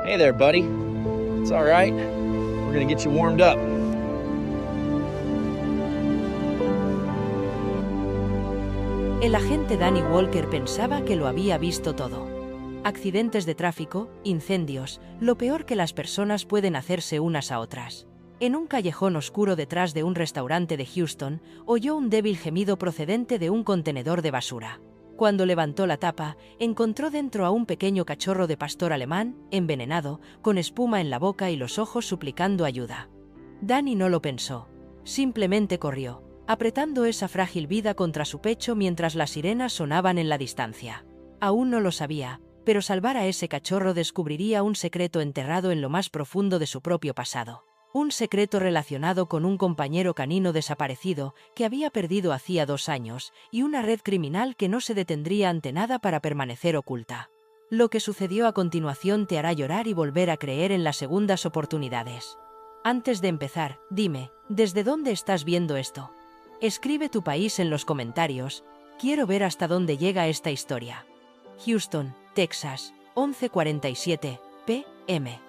Hey there, buddy. It's all right. We're gonna get you warmed up. El agente Danny Walker pensaba que lo había visto todo. Accidentes de tráfico, incendios, lo peor que las personas pueden hacerse unas a otras. En un callejón oscuro detrás de un restaurante de Houston, oyó un débil gemido procedente de un contenedor de basura. Cuando levantó la tapa, encontró dentro a un pequeño cachorro de pastor alemán, envenenado, con espuma en la boca y los ojos suplicando ayuda. Danny no lo pensó. Simplemente corrió, apretando esa frágil vida contra su pecho mientras las sirenas sonaban en la distancia. Aún no lo sabía, pero salvar a ese cachorro descubriría un secreto enterrado en lo más profundo de su propio pasado. Un secreto relacionado con un compañero canino desaparecido que había perdido hacía 2 años y una red criminal que no se detendría ante nada para permanecer oculta. Lo que sucedió a continuación te hará llorar y volver a creer en las segundas oportunidades. Antes de empezar, dime, ¿desde dónde estás viendo esto? Escribe tu país en los comentarios. Quiero ver hasta dónde llega esta historia. Houston, Texas, 11:47 p.m.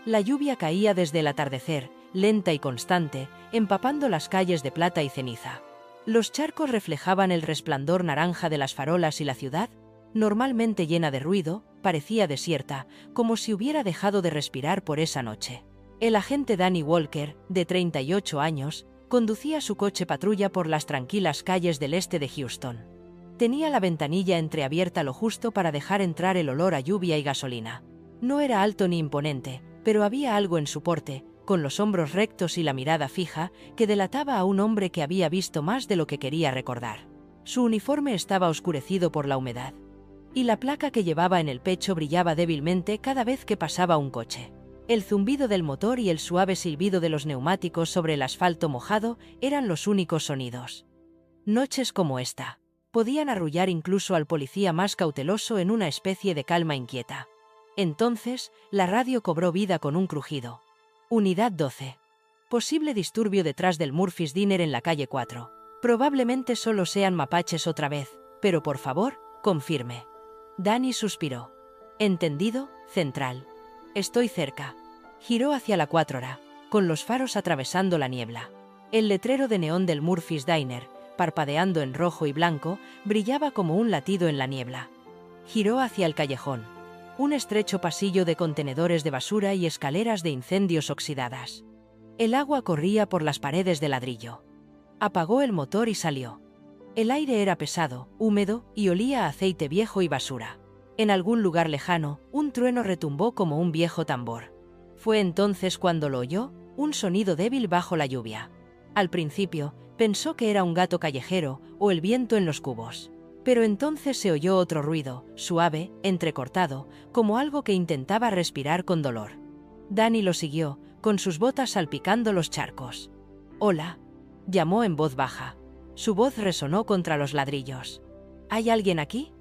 La lluvia caía desde el atardecer, lenta y constante, empapando las calles de plata y ceniza. Los charcos reflejaban el resplandor naranja de las farolas y la ciudad, normalmente llena de ruido, parecía desierta, como si hubiera dejado de respirar por esa noche. El agente Danny Walker, de 38 años, conducía su coche patrulla por las tranquilas calles del este de Houston. Tenía la ventanilla entreabierta lo justo para dejar entrar el olor a lluvia y gasolina. No era alto ni imponente, pero había algo en su porte, con los hombros rectos y la mirada fija, que delataba a un hombre que había visto más de lo que quería recordar. Su uniforme estaba oscurecido por la humedad, y la placa que llevaba en el pecho brillaba débilmente cada vez que pasaba un coche. El zumbido del motor y el suave silbido de los neumáticos sobre el asfalto mojado eran los únicos sonidos. Noches como esta podían arrullar incluso al policía más cauteloso en una especie de calma inquieta. Entonces, la radio cobró vida con un crujido. Unidad 12. Posible disturbio detrás del Murphy's Diner en la calle 4. Probablemente solo sean mapaches otra vez, pero por favor, confirme. Danny suspiró. Entendido, central. Estoy cerca. Giró hacia la 4 hora, con los faros atravesando la niebla. El letrero de neón del Murphy's Diner, parpadeando en rojo y blanco, brillaba como un latido en la niebla. Giró hacia el callejón. Un estrecho pasillo de contenedores de basura y escaleras de incendios oxidadas. El agua corría por las paredes de ladrillo. Apagó el motor y salió. El aire era pesado, húmedo y olía a aceite viejo y basura. En algún lugar lejano, un trueno retumbó como un viejo tambor. Fue entonces cuando lo oyó, un sonido débil bajo la lluvia. Al principio, pensó que era un gato callejero o el viento en los cubos. Pero entonces se oyó otro ruido, suave, entrecortado, como algo que intentaba respirar con dolor. Danny lo siguió, con sus botas salpicando los charcos. «Hola», llamó en voz baja. Su voz resonó contra los ladrillos. «¿Hay alguien aquí?»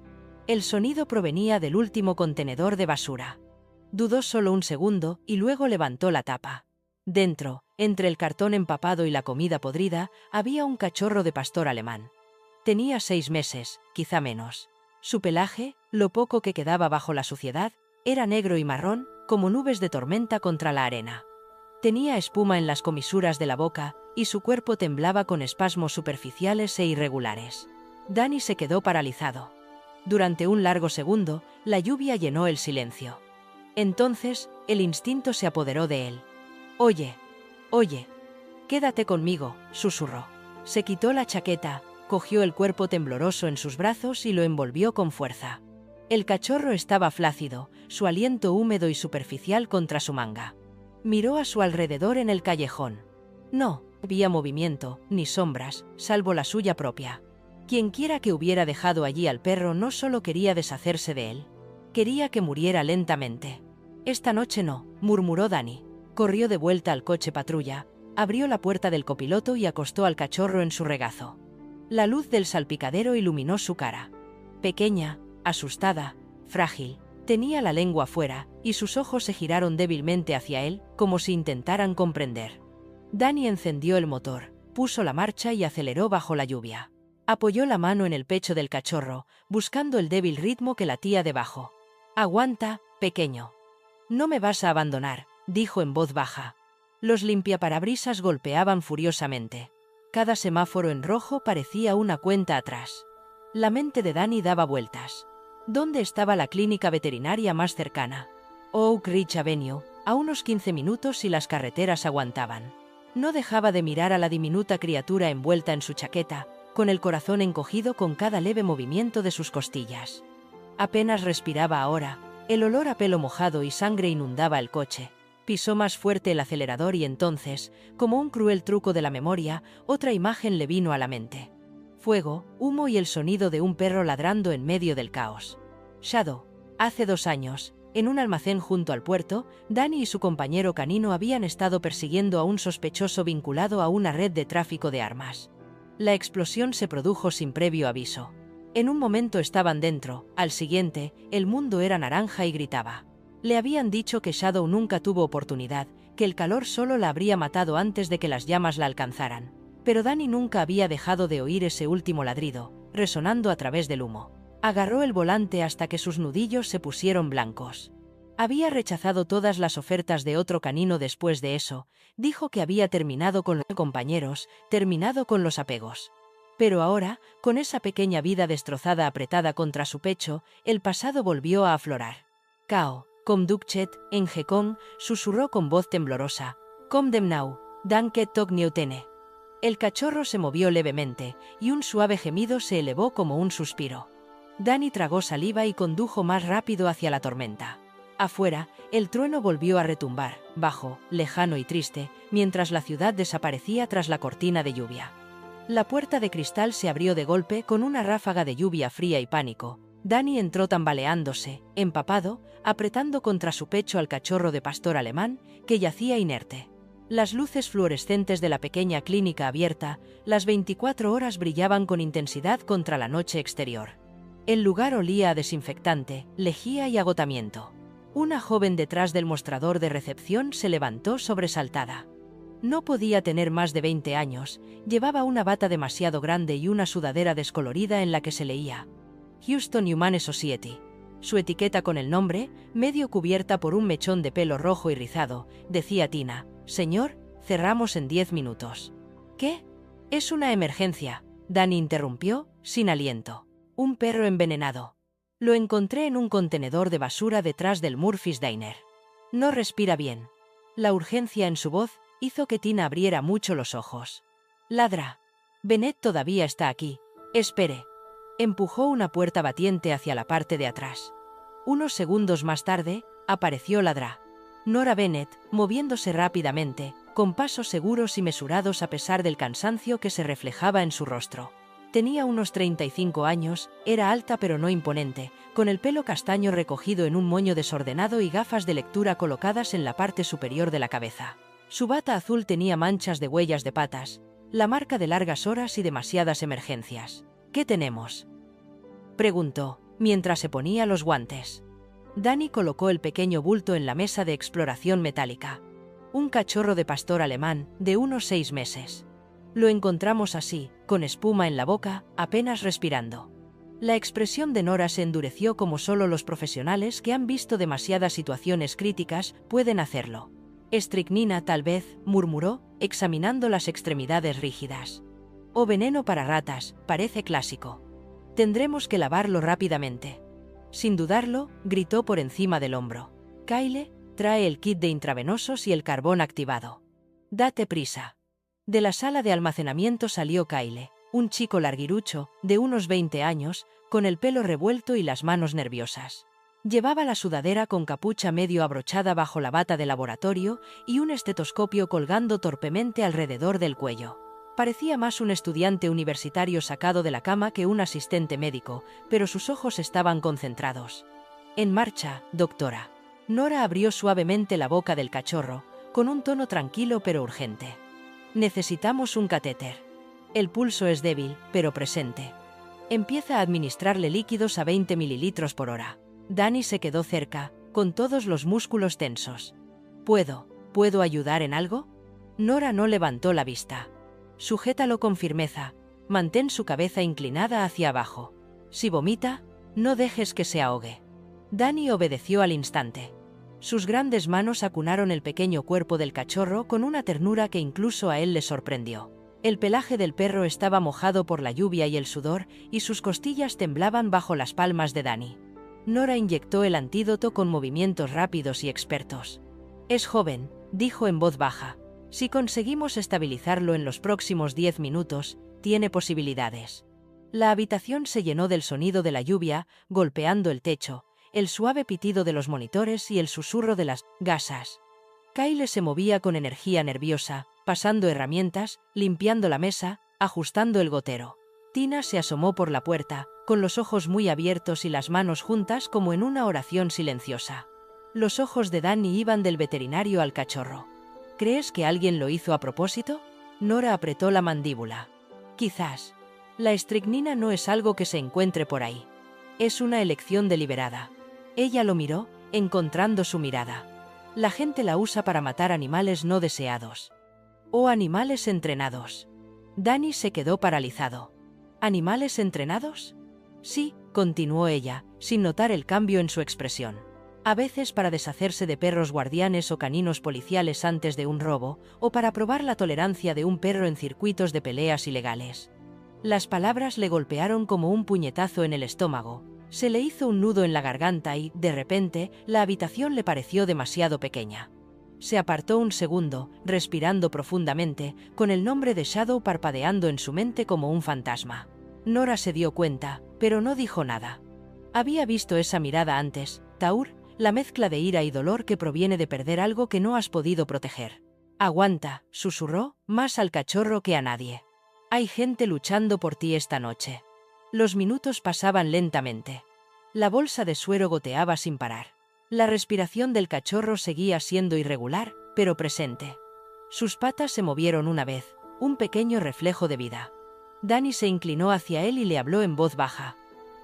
El sonido provenía del último contenedor de basura. Dudó solo un segundo y luego levantó la tapa. Dentro, entre el cartón empapado y la comida podrida, había un cachorro de pastor alemán. Tenía 6 meses, quizá menos. Su pelaje, lo poco que quedaba bajo la suciedad, era negro y marrón, como nubes de tormenta contra la arena. Tenía espuma en las comisuras de la boca, y su cuerpo temblaba con espasmos superficiales e irregulares. Danny se quedó paralizado. Durante un largo segundo, la lluvia llenó el silencio. Entonces, el instinto se apoderó de él. «Oye, quédate conmigo», susurró. Se quitó la chaqueta, cogió el cuerpo tembloroso en sus brazos y lo envolvió con fuerza. El cachorro estaba flácido, su aliento húmedo y superficial contra su manga. Miró a su alrededor en el callejón. No había movimiento, ni sombras, salvo la suya propia. Quienquiera que hubiera dejado allí al perro no solo quería deshacerse de él, quería que muriera lentamente. «Esta noche no», murmuró Danny. Corrió de vuelta al coche patrulla, abrió la puerta del copiloto y acostó al cachorro en su regazo. La luz del salpicadero iluminó su cara. Pequeña, asustada, frágil, tenía la lengua fuera, y sus ojos se giraron débilmente hacia él, como si intentaran comprender. Danny encendió el motor, puso la marcha y aceleró bajo la lluvia. Apoyó la mano en el pecho del cachorro, buscando el débil ritmo que latía debajo. «Aguanta, pequeño». No me vas a abandonar, dijo en voz baja. Los limpiaparabrisas golpeaban furiosamente. Cada semáforo en rojo parecía una cuenta atrás. La mente de Danny daba vueltas. ¿Dónde estaba la clínica veterinaria más cercana? Oak Ridge Avenue, a unos 15 minutos si las carreteras aguantaban. No dejaba de mirar a la diminuta criatura envuelta en su chaqueta, con el corazón encogido con cada leve movimiento de sus costillas. Apenas respiraba ahora, el olor a pelo mojado y sangre inundaba el coche. Pisó más fuerte el acelerador y entonces, como un cruel truco de la memoria, otra imagen le vino a la mente. Fuego, humo y el sonido de un perro ladrando en medio del caos. Shadow. Hace 2 años, en un almacén junto al puerto, Danny y su compañero canino habían estado persiguiendo a un sospechoso vinculado a una red de tráfico de armas. La explosión se produjo sin previo aviso. En un momento estaban dentro, al siguiente, el mundo era naranja y gritaba. Le habían dicho que Shadow nunca tuvo oportunidad, que el calor solo la habría matado antes de que las llamas la alcanzaran. Pero Danny nunca había dejado de oír ese último ladrido, resonando a través del humo. Agarró el volante hasta que sus nudillos se pusieron blancos. Había rechazado todas las ofertas de otro canino después de eso, dijo que había terminado con los compañeros, terminado con los apegos. Pero ahora, con esa pequeña vida destrozada apretada contra su pecho, el pasado volvió a aflorar. Kao, com Duchet, en Gekong, susurró con voz temblorosa. Com dem now, danke tok niutene. El cachorro se movió levemente, y un suave gemido se elevó como un suspiro. Danny tragó saliva y condujo más rápido hacia la tormenta. Afuera, el trueno volvió a retumbar, bajo, lejano y triste, mientras la ciudad desaparecía tras la cortina de lluvia. La puerta de cristal se abrió de golpe con una ráfaga de lluvia fría y pánico. Danny entró tambaleándose, empapado, apretando contra su pecho al cachorro de pastor alemán, que yacía inerte. Las luces fluorescentes de la pequeña clínica abierta, las 24 horas brillaban con intensidad contra la noche exterior. El lugar olía a desinfectante, lejía y agotamiento. Una joven detrás del mostrador de recepción se levantó sobresaltada. No podía tener más de 20 años, llevaba una bata demasiado grande y una sudadera descolorida en la que se leía Houston Humane Society. Su etiqueta con el nombre, medio cubierta por un mechón de pelo rojo y rizado, decía Tina: «Señor, cerramos en 10 minutos». «¿Qué? Es una emergencia», Danny interrumpió, sin aliento. «Un perro envenenado. Lo encontré en un contenedor de basura detrás del Murphy's Diner. No respira bien». La urgencia en su voz hizo que Tina abriera mucho los ojos. «Ladra. Bennett todavía está aquí. Espere». Empujó una puerta batiente hacia la parte de atrás. Unos segundos más tarde, apareció Ladra. Nora Bennett, moviéndose rápidamente, con pasos seguros y mesurados a pesar del cansancio que se reflejaba en su rostro. Tenía unos 35 años, era alta pero no imponente, con el pelo castaño recogido en un moño desordenado y gafas de lectura colocadas en la parte superior de la cabeza. Su bata azul tenía manchas de huellas de patas, la marca de largas horas y demasiadas emergencias. «¿Qué tenemos?», preguntó, mientras se ponía los guantes. Danny colocó el pequeño bulto en la mesa de exploración metálica. Un cachorro de pastor alemán, de unos 6 meses. Lo encontramos así, con espuma en la boca, apenas respirando. La expresión de Nora se endureció como solo los profesionales que han visto demasiadas situaciones críticas pueden hacerlo. «Estricnina tal vez», murmuró, examinando las extremidades rígidas. «O veneno para ratas, parece clásico. Tendremos que lavarlo rápidamente». Sin dudarlo, gritó por encima del hombro. «Kyle, trae el kit de intravenosos y el carbón activado. Date prisa». De la sala de almacenamiento salió Kyle, un chico larguirucho, de unos 20 años, con el pelo revuelto y las manos nerviosas. Llevaba la sudadera con capucha medio abrochada bajo la bata de laboratorio y un estetoscopio colgando torpemente alrededor del cuello. Parecía más un estudiante universitario sacado de la cama que un asistente médico, pero sus ojos estaban concentrados. «En marcha, doctora». Nora abrió suavemente la boca del cachorro, con un tono tranquilo pero urgente. «Necesitamos un catéter. El pulso es débil, pero presente. Empieza a administrarle líquidos a 20 mililitros por hora». Danny se quedó cerca, con todos los músculos tensos. ¿Puedo ayudar en algo?» Nora no levantó la vista. «Sujétalo con firmeza. Mantén su cabeza inclinada hacia abajo. Si vomita, no dejes que se ahogue». Danny obedeció al instante. Sus grandes manos acunaron el pequeño cuerpo del cachorro con una ternura que incluso a él le sorprendió. El pelaje del perro estaba mojado por la lluvia y el sudor, y sus costillas temblaban bajo las palmas de Danny. Nora inyectó el antídoto con movimientos rápidos y expertos. «Es joven», dijo en voz baja. «Si conseguimos estabilizarlo en los próximos 10 minutos, tiene posibilidades». La habitación se llenó del sonido de la lluvia, golpeando el techo, el suave pitido de los monitores y el susurro de las gasas. Kyle se movía con energía nerviosa, pasando herramientas, limpiando la mesa, ajustando el gotero. Tina se asomó por la puerta, con los ojos muy abiertos y las manos juntas como en una oración silenciosa. Los ojos de Danny iban del veterinario al cachorro. «¿Crees que alguien lo hizo a propósito?» Nora apretó la mandíbula. «Quizás. La estricnina no es algo que se encuentre por ahí. Es una elección deliberada». Ella lo miró, encontrando su mirada. «La gente la usa para matar animales no deseados. O animales entrenados». Danny se quedó paralizado. «¿Animales entrenados?» «Sí», continuó ella, sin notar el cambio en su expresión. «A veces para deshacerse de perros guardianes o caninos policiales antes de un robo, o para probar la tolerancia de un perro en circuitos de peleas ilegales». Las palabras le golpearon como un puñetazo en el estómago. Se le hizo un nudo en la garganta y, de repente, la habitación le pareció demasiado pequeña. Se apartó un segundo, respirando profundamente, con el nombre de Shadow parpadeando en su mente como un fantasma. Nora se dio cuenta, pero no dijo nada. Había visto esa mirada antes, Taur, la mezcla de ira y dolor que proviene de perder algo que no has podido proteger. «Aguanta», susurró, más al cachorro que a nadie. «Hay gente luchando por ti esta noche». Los minutos pasaban lentamente. La bolsa de suero goteaba sin parar. La respiración del cachorro seguía siendo irregular, pero presente. Sus patas se movieron una vez, un pequeño reflejo de vida. Danny se inclinó hacia él y le habló en voz baja.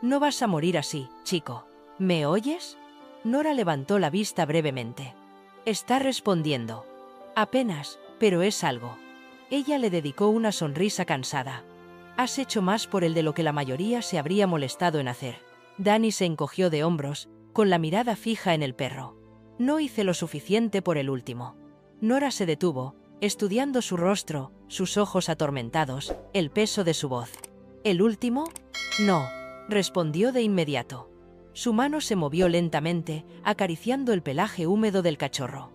«No vas a morir así, chico. ¿Me oyes?» Nora levantó la vista brevemente. «Está respondiendo». «Apenas, pero es algo». Ella le dedicó una sonrisa cansada. «Has hecho más por él de lo que la mayoría se habría molestado en hacer». Danny se encogió de hombros, con la mirada fija en el perro. «No hice lo suficiente por el último». Nora se detuvo, estudiando su rostro, sus ojos atormentados, el peso de su voz. «¿El último?» «No», respondió de inmediato. Su mano se movió lentamente, acariciando el pelaje húmedo del cachorro.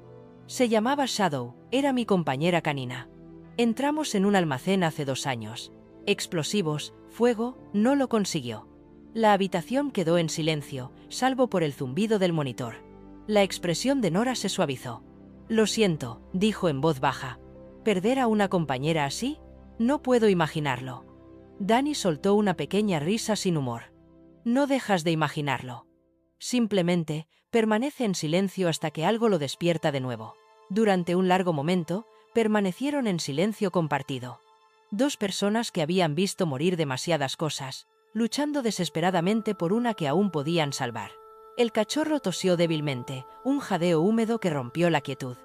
«Se llamaba Shadow, era mi compañera canina. Entramos en un almacén hace 2 años. Explosivos, fuego, no lo consiguió». La habitación quedó en silencio, salvo por el zumbido del monitor. La expresión de Nora se suavizó. «Lo siento», dijo en voz baja. «¿Perder a una compañera así? No puedo imaginarlo». Danny soltó una pequeña risa sin humor. «No dejas de imaginarlo. Simplemente, permanece en silencio hasta que algo lo despierta de nuevo». Durante un largo momento, permanecieron en silencio compartido. 2 personas que habían visto morir demasiadas cosas, luchando desesperadamente por una que aún podían salvar. El cachorro tosió débilmente, un jadeo húmedo que rompió la quietud.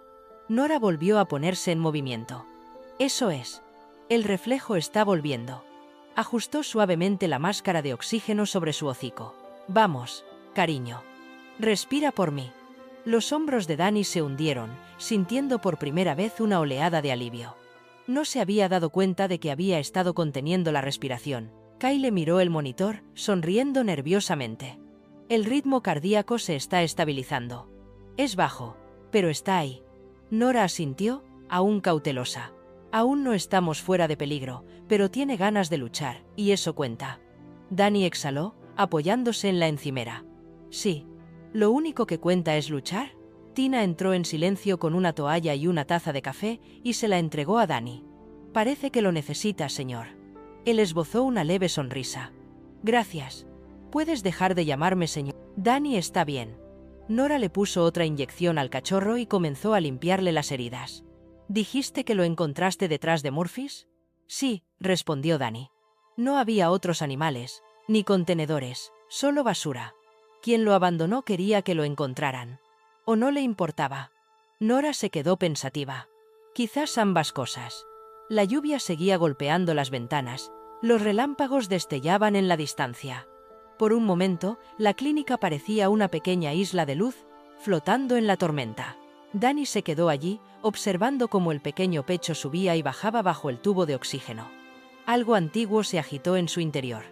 Nora volvió a ponerse en movimiento. «Eso es. El reflejo está volviendo». Ajustó suavemente la máscara de oxígeno sobre su hocico. «Vamos, cariño. Respira por mí». Los hombros de Danny se hundieron, sintiendo por primera vez una oleada de alivio. No se había dado cuenta de que había estado conteniendo la respiración. Kyle miró el monitor, sonriendo nerviosamente. «El ritmo cardíaco se está estabilizando. Es bajo, pero está ahí». Nora asintió, aún cautelosa. «Aún no estamos fuera de peligro, pero tiene ganas de luchar, y eso cuenta». Danny exhaló, apoyándose en la encimera. «Sí. ¿Lo único que cuenta es luchar?» Tina entró en silencio con una toalla y una taza de café y se la entregó a Danny. «Parece que lo necesita, señor». Él esbozó una leve sonrisa. «Gracias. Puedes dejar de llamarme señor». «Danny está bien». Nora le puso otra inyección al cachorro y comenzó a limpiarle las heridas. «¿Dijiste que lo encontraste detrás de Murphys?» «Sí», respondió Danny. «No había otros animales, ni contenedores, solo basura. Quien lo abandonó quería que lo encontraran. ¿O no le importaba?» Nora se quedó pensativa. Quizás ambas cosas. La lluvia seguía golpeando las ventanas, los relámpagos destellaban en la distancia. Por un momento, la clínica parecía una pequeña isla de luz, flotando en la tormenta. Danny se quedó allí, observando cómo el pequeño pecho subía y bajaba bajo el tubo de oxígeno. Algo antiguo se agitó en su interior.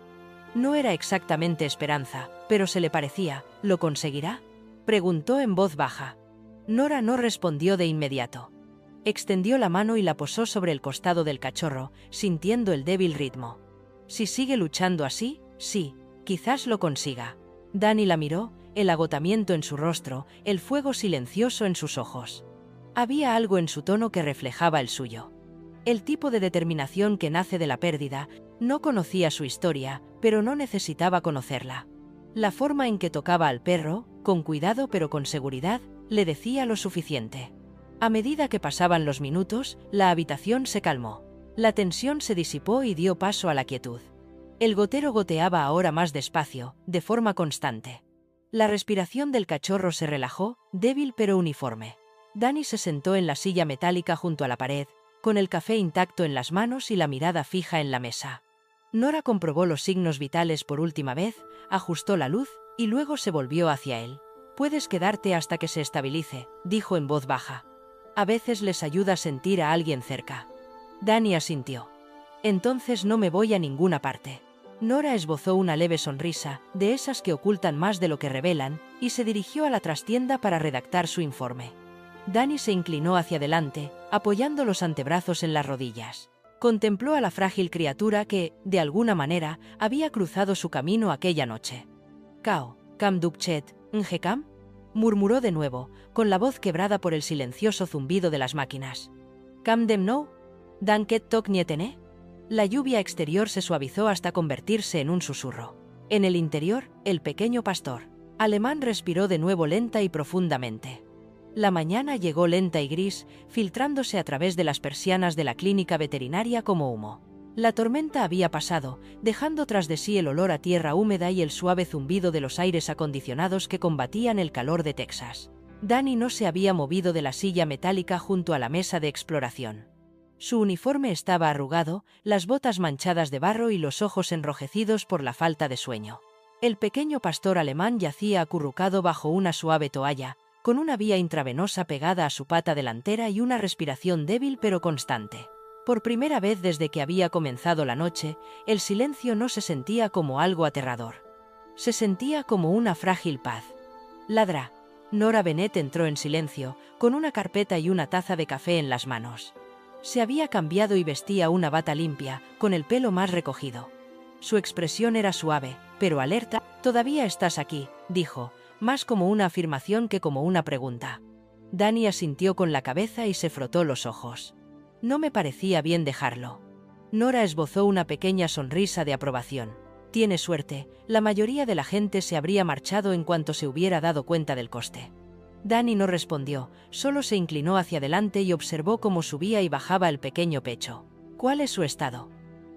No era exactamente esperanza, pero se le parecía. ¿Lo conseguirá?, preguntó en voz baja. Nora no respondió de inmediato. Extendió la mano y la posó sobre el costado del cachorro, sintiendo el débil ritmo. Si sigue luchando así, sí, quizás lo consiga. Danny la miró, el agotamiento en su rostro, el fuego silencioso en sus ojos. Había algo en su tono que reflejaba el suyo. El tipo de determinación que nace de la pérdida. No conocía su historia, pero no necesitaba conocerla. La forma en que tocaba al perro, con cuidado pero con seguridad, le decía lo suficiente. A medida que pasaban los minutos, la habitación se calmó. La tensión se disipó y dio paso a la quietud. El gotero goteaba ahora más despacio, de forma constante. La respiración del cachorro se relajó, débil pero uniforme. Danny se sentó en la silla metálica junto a la pared, con el café intacto en las manos y la mirada fija en la mesa. Nora comprobó los signos vitales por última vez, ajustó la luz, y luego se volvió hacia él. «Puedes quedarte hasta que se estabilice», dijo en voz baja. «A veces les ayuda sentir a alguien cerca». Danny asintió. «Entonces no me voy a ninguna parte». Nora esbozó una leve sonrisa, de esas que ocultan más de lo que revelan, y se dirigió a la trastienda para redactar su informe. Danny se inclinó hacia adelante, apoyando los antebrazos en las rodillas. Contempló a la frágil criatura que, de alguna manera, había cruzado su camino aquella noche. «Cao, Cam Dukchet, Ngekam», murmuró de nuevo, con la voz quebrada por el silencioso zumbido de las máquinas. «Cam Demnou, Danket Tok Nietene». La lluvia exterior se suavizó hasta convertirse en un susurro. En el interior, el pequeño pastor alemán respiró de nuevo lenta y profundamente. La mañana llegó lenta y gris, filtrándose a través de las persianas de la clínica veterinaria como humo. La tormenta había pasado, dejando tras de sí el olor a tierra húmeda y el suave zumbido de los aires acondicionados que combatían el calor de Texas. Danny no se había movido de la silla metálica junto a la mesa de exploración. Su uniforme estaba arrugado, las botas manchadas de barro y los ojos enrojecidos por la falta de sueño. El pequeño pastor alemán yacía acurrucado bajo una suave toalla, con una vía intravenosa pegada a su pata delantera y una respiración débil pero constante. Por primera vez desde que había comenzado la noche, el silencio no se sentía como algo aterrador. Se sentía como una frágil paz. «Ladra». Nora Bennett entró en silencio, con una carpeta y una taza de café en las manos. Se había cambiado y vestía una bata limpia, con el pelo más recogido. Su expresión era suave, pero alerta. «Todavía estás aquí», dijo, más como una afirmación que como una pregunta. Danny asintió con la cabeza y se frotó los ojos. «No me parecía bien dejarlo». Nora esbozó una pequeña sonrisa de aprobación. «Tiene suerte, la mayoría de la gente se habría marchado en cuanto se hubiera dado cuenta del coste». Danny no respondió, solo se inclinó hacia adelante y observó cómo subía y bajaba el pequeño pecho. «¿Cuál es su estado?»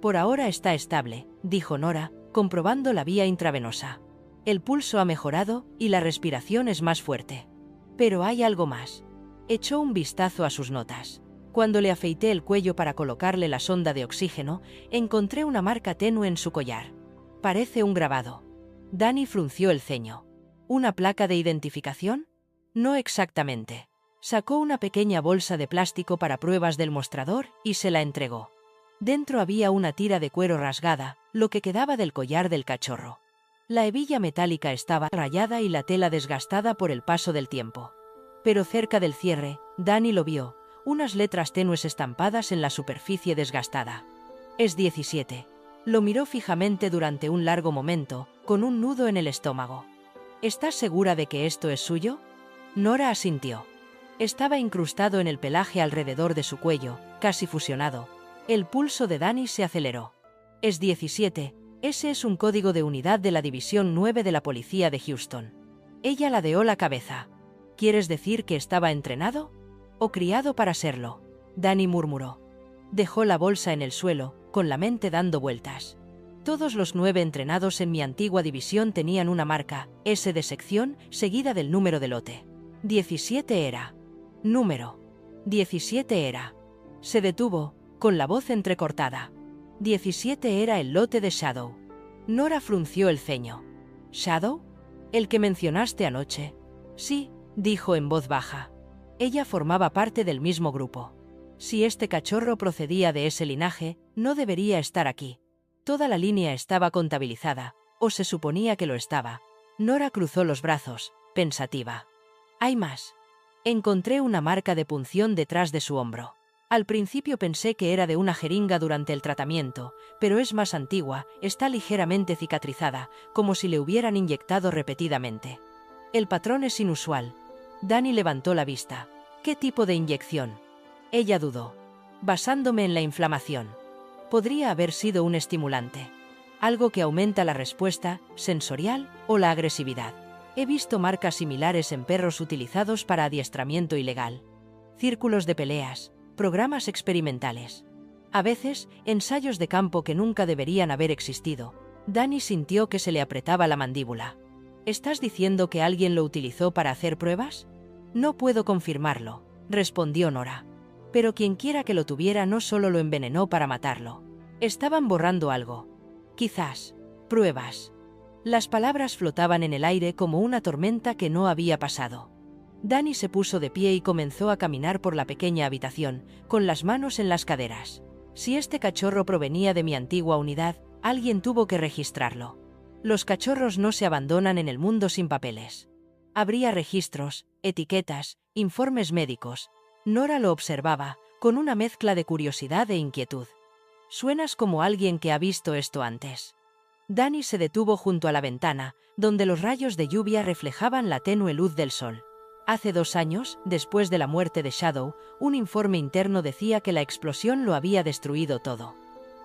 «Por ahora está estable», dijo Nora, comprobando la vía intravenosa. «El pulso ha mejorado y la respiración es más fuerte. Pero hay algo más». Echó un vistazo a sus notas. «Cuando le afeité el cuello para colocarle la sonda de oxígeno, encontré una marca tenue en su collar. Parece un grabado». Danny frunció el ceño. «¿Una placa de identificación?» «No exactamente». Sacó una pequeña bolsa de plástico para pruebas del mostrador y se la entregó. Dentro había una tira de cuero rasgada, lo que quedaba del collar del cachorro. La hebilla metálica estaba rayada y la tela desgastada por el paso del tiempo. Pero cerca del cierre, Danny lo vio, unas letras tenues estampadas en la superficie desgastada. «Es 17». Lo miró fijamente durante un largo momento, con un nudo en el estómago. «¿Estás segura de que esto es suyo?» Nora asintió. Estaba incrustado en el pelaje alrededor de su cuello, casi fusionado. El pulso de Danny se aceleró. «Es 17, ese es un código de unidad de la División 9 de la Policía de Houston». Ella ladeó la cabeza. «¿Quieres decir que estaba entrenado? ¿O criado para serlo?», Danny murmuró. Dejó la bolsa en el suelo, con la mente dando vueltas. «Todos los 9 entrenados en mi antigua división tenían una marca, S de sección, seguida del número de lote. 17 era. Número. 17 era». Se detuvo, con la voz entrecortada. 17 era el lote de Shadow. Nora frunció el ceño. «¿Shadow? ¿El que mencionaste anoche?» «Sí, dijo en voz baja. Ella formaba parte del mismo grupo. Si este cachorro procedía de ese linaje, no debería estar aquí. Toda la línea estaba contabilizada, o se suponía que lo estaba. Nora cruzó los brazos, pensativa. Hay más. Encontré una marca de punción detrás de su hombro. Al principio pensé que era de una jeringa durante el tratamiento, pero es más antigua, está ligeramente cicatrizada, como si le hubieran inyectado repetidamente. El patrón es inusual. Dani levantó la vista. ¿Qué tipo de inyección? Ella dudó. Basándome en la inflamación. Podría haber sido un estimulante. Algo que aumenta la respuesta sensorial o la agresividad. He visto marcas similares en perros utilizados para adiestramiento ilegal. Círculos de peleas, programas experimentales. A veces, ensayos de campo que nunca deberían haber existido. Dani sintió que se le apretaba la mandíbula. ¿Estás diciendo que alguien lo utilizó para hacer pruebas? No puedo confirmarlo, respondió Nora. Pero quienquiera que lo tuviera no solo lo envenenó para matarlo. Estaban borrando algo. Quizás. Pruebas. Las palabras flotaban en el aire como una tormenta que no había pasado. Dani se puso de pie y comenzó a caminar por la pequeña habitación, con las manos en las caderas. Si este cachorro provenía de mi antigua unidad, alguien tuvo que registrarlo. Los cachorros no se abandonan en el mundo sin papeles. Habría registros, etiquetas, informes médicos. Nora lo observaba, con una mezcla de curiosidad e inquietud. Suenas como alguien que ha visto esto antes. Dani se detuvo junto a la ventana, donde los rayos de lluvia reflejaban la tenue luz del sol. Hace 2 años, después de la muerte de Shadow, un informe interno decía que la explosión lo había destruido todo.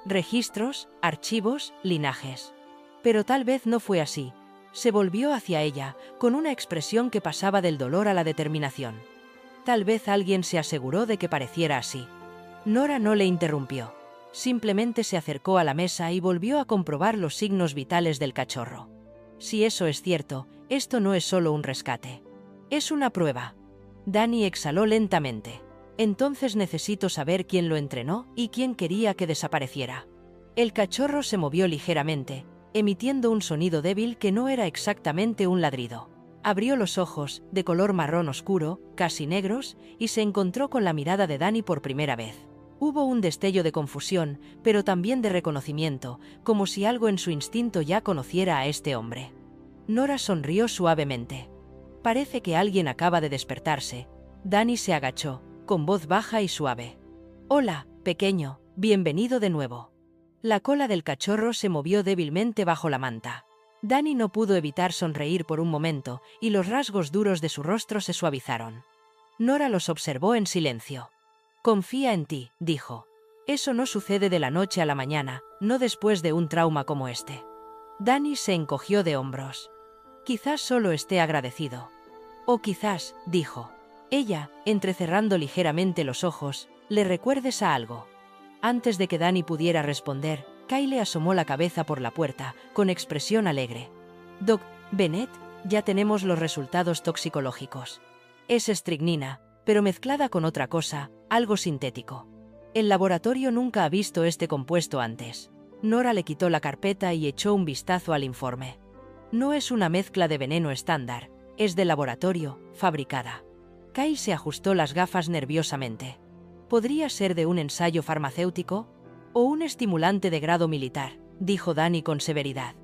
Registros, archivos, linajes. Pero tal vez no fue así. Se volvió hacia ella, con una expresión que pasaba del dolor a la determinación. Tal vez alguien se aseguró de que pareciera así. Nora no le interrumpió. Simplemente se acercó a la mesa y volvió a comprobar los signos vitales del cachorro. Si eso es cierto, esto no es solo un rescate. Es una prueba. Dani exhaló lentamente. Entonces necesito saber quién lo entrenó y quién quería que desapareciera. El cachorro se movió ligeramente, emitiendo un sonido débil que no era exactamente un ladrido. Abrió los ojos, de color marrón oscuro, casi negros, y se encontró con la mirada de Dani por primera vez. Hubo un destello de confusión, pero también de reconocimiento, como si algo en su instinto ya conociera a este hombre. Nora sonrió suavemente. Parece que alguien acaba de despertarse. Dani se agachó, con voz baja y suave. Hola, pequeño, bienvenido de nuevo. La cola del cachorro se movió débilmente bajo la manta. Dani no pudo evitar sonreír por un momento, y los rasgos duros de su rostro se suavizaron. Nora los observó en silencio. Confía en ti, dijo. Eso no sucede de la noche a la mañana, no después de un trauma como este. Dani se encogió de hombros. Quizás solo esté agradecido. O quizás, dijo. Ella, entrecerrando ligeramente los ojos, le recuerdes a algo. Antes de que Dani pudiera responder, Kyle asomó la cabeza por la puerta, con expresión alegre. Doc Bennett, ya tenemos los resultados toxicológicos. Es estricnina, pero mezclada con otra cosa, algo sintético. El laboratorio nunca ha visto este compuesto antes. Nora le quitó la carpeta y echó un vistazo al informe. No es una mezcla de veneno estándar, es de laboratorio, fabricada. Kyle se ajustó las gafas nerviosamente. ¿Podría ser de un ensayo farmacéutico? O un estimulante de grado militar, dijo Dani con severidad.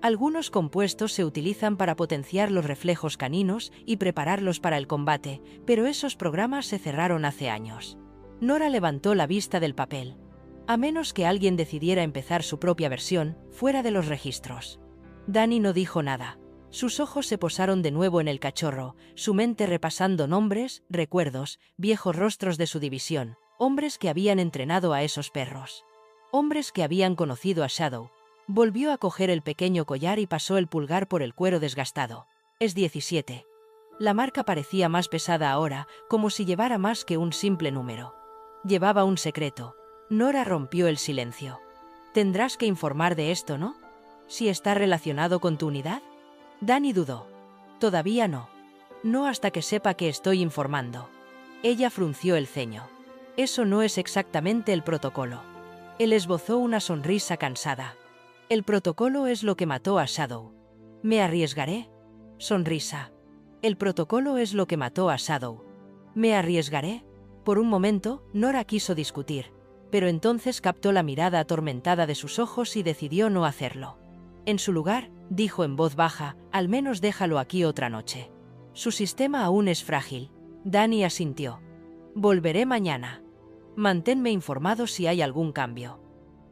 Algunos compuestos se utilizan para potenciar los reflejos caninos y prepararlos para el combate, pero esos programas se cerraron hace años. Nora levantó la vista del papel. A menos que alguien decidiera empezar su propia versión, fuera de los registros. Dani no dijo nada. Sus ojos se posaron de nuevo en el cachorro, su mente repasando nombres, recuerdos, viejos rostros de su división, hombres que habían entrenado a esos perros. Hombres que habían conocido a Shadow. Volvió a coger el pequeño collar y pasó el pulgar por el cuero desgastado. Es 17. La marca parecía más pesada ahora, como si llevara más que un simple número. Llevaba un secreto. Nora rompió el silencio. Tendrás que informar de esto, ¿no? ¿Si está relacionado con tu unidad? Dani dudó. Todavía no. No hasta que sepa que estoy informando. Ella frunció el ceño. Eso no es exactamente el protocolo. Él esbozó una sonrisa cansada. El protocolo es lo que mató a Shadow. ¿Me arriesgaré? Sonrisa. El protocolo es lo que mató a Shadow. ¿Me arriesgaré? Por un momento, Nora quiso discutir, pero entonces captó la mirada atormentada de sus ojos y decidió no hacerlo. En su lugar, dijo en voz baja, al menos déjalo aquí otra noche. Su sistema aún es frágil. Dani asintió. Volveré mañana. Manténme informado si hay algún cambio.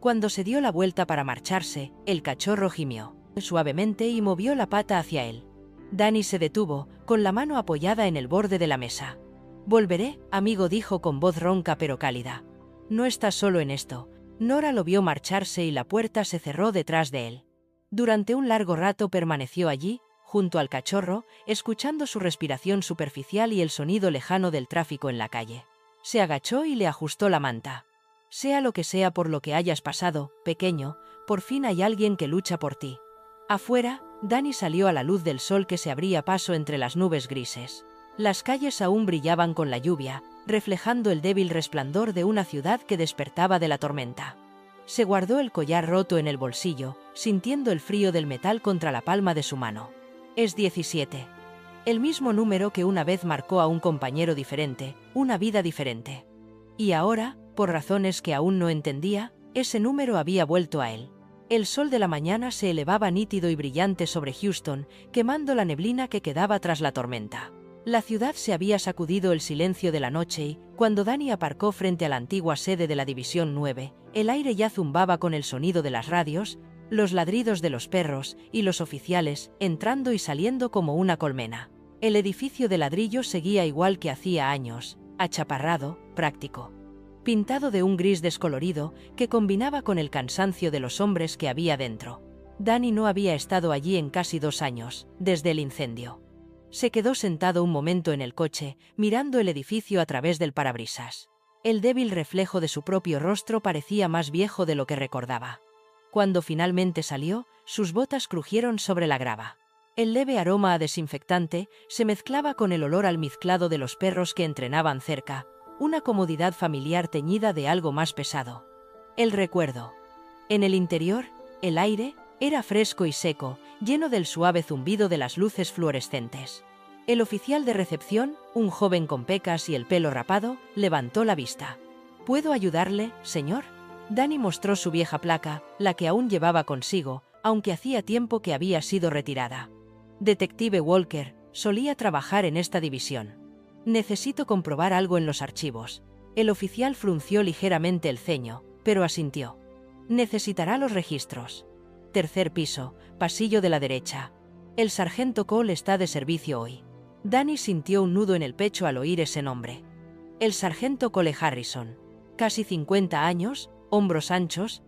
Cuando se dio la vuelta para marcharse, el cachorro gimió suavemente y movió la pata hacia él. Dani se detuvo, con la mano apoyada en el borde de la mesa. Volveré, amigo, dijo con voz ronca pero cálida. No estás solo en esto. Nora lo vio marcharse y la puerta se cerró detrás de él. Durante un largo rato permaneció allí, junto al cachorro, escuchando su respiración superficial y el sonido lejano del tráfico en la calle. Se agachó y le ajustó la manta. Sea lo que sea por lo que hayas pasado, pequeño, por fin hay alguien que lucha por ti. Afuera, Dani salió a la luz del sol que se abría paso entre las nubes grises. Las calles aún brillaban con la lluvia, reflejando el débil resplandor de una ciudad que despertaba de la tormenta. Se guardó el collar roto en el bolsillo, sintiendo el frío del metal contra la palma de su mano. Es 17. El mismo número que una vez marcó a un compañero diferente, una vida diferente. Y ahora, por razones que aún no entendía, ese número había vuelto a él. El sol de la mañana se elevaba nítido y brillante sobre Houston, quemando la neblina que quedaba tras la tormenta. La ciudad se había sacudido el silencio de la noche y, cuando Dani aparcó frente a la antigua sede de la División 9, el aire ya zumbaba con el sonido de las radios, los ladridos de los perros y los oficiales, entrando y saliendo como una colmena. El edificio de ladrillo seguía igual que hacía años, achaparrado, práctico. Pintado de un gris descolorido que combinaba con el cansancio de los hombres que había dentro. Dani no había estado allí en casi 2 años, desde el incendio. Se quedó sentado un momento en el coche, mirando el edificio a través del parabrisas. El débil reflejo de su propio rostro parecía más viejo de lo que recordaba. Cuando finalmente salió, sus botas crujieron sobre la grava. El leve aroma a desinfectante se mezclaba con el olor almizclado de los perros que entrenaban cerca, una comodidad familiar teñida de algo más pesado. El recuerdo. En el interior, el aire era fresco y seco, lleno del suave zumbido de las luces fluorescentes. El oficial de recepción, un joven con pecas y el pelo rapado, levantó la vista. ¿Puedo ayudarle, señor? Dani mostró su vieja placa, la que aún llevaba consigo, aunque hacía tiempo que había sido retirada. Detective Walker, solía trabajar en esta división. Necesito comprobar algo en los archivos. El oficial frunció ligeramente el ceño, pero asintió. Necesitará los registros. 3er piso, pasillo de la derecha. El sargento Cole está de servicio hoy. Dani sintió un nudo en el pecho al oír ese nombre. El sargento Cole Harrison. Casi 50 años, hombros anchos,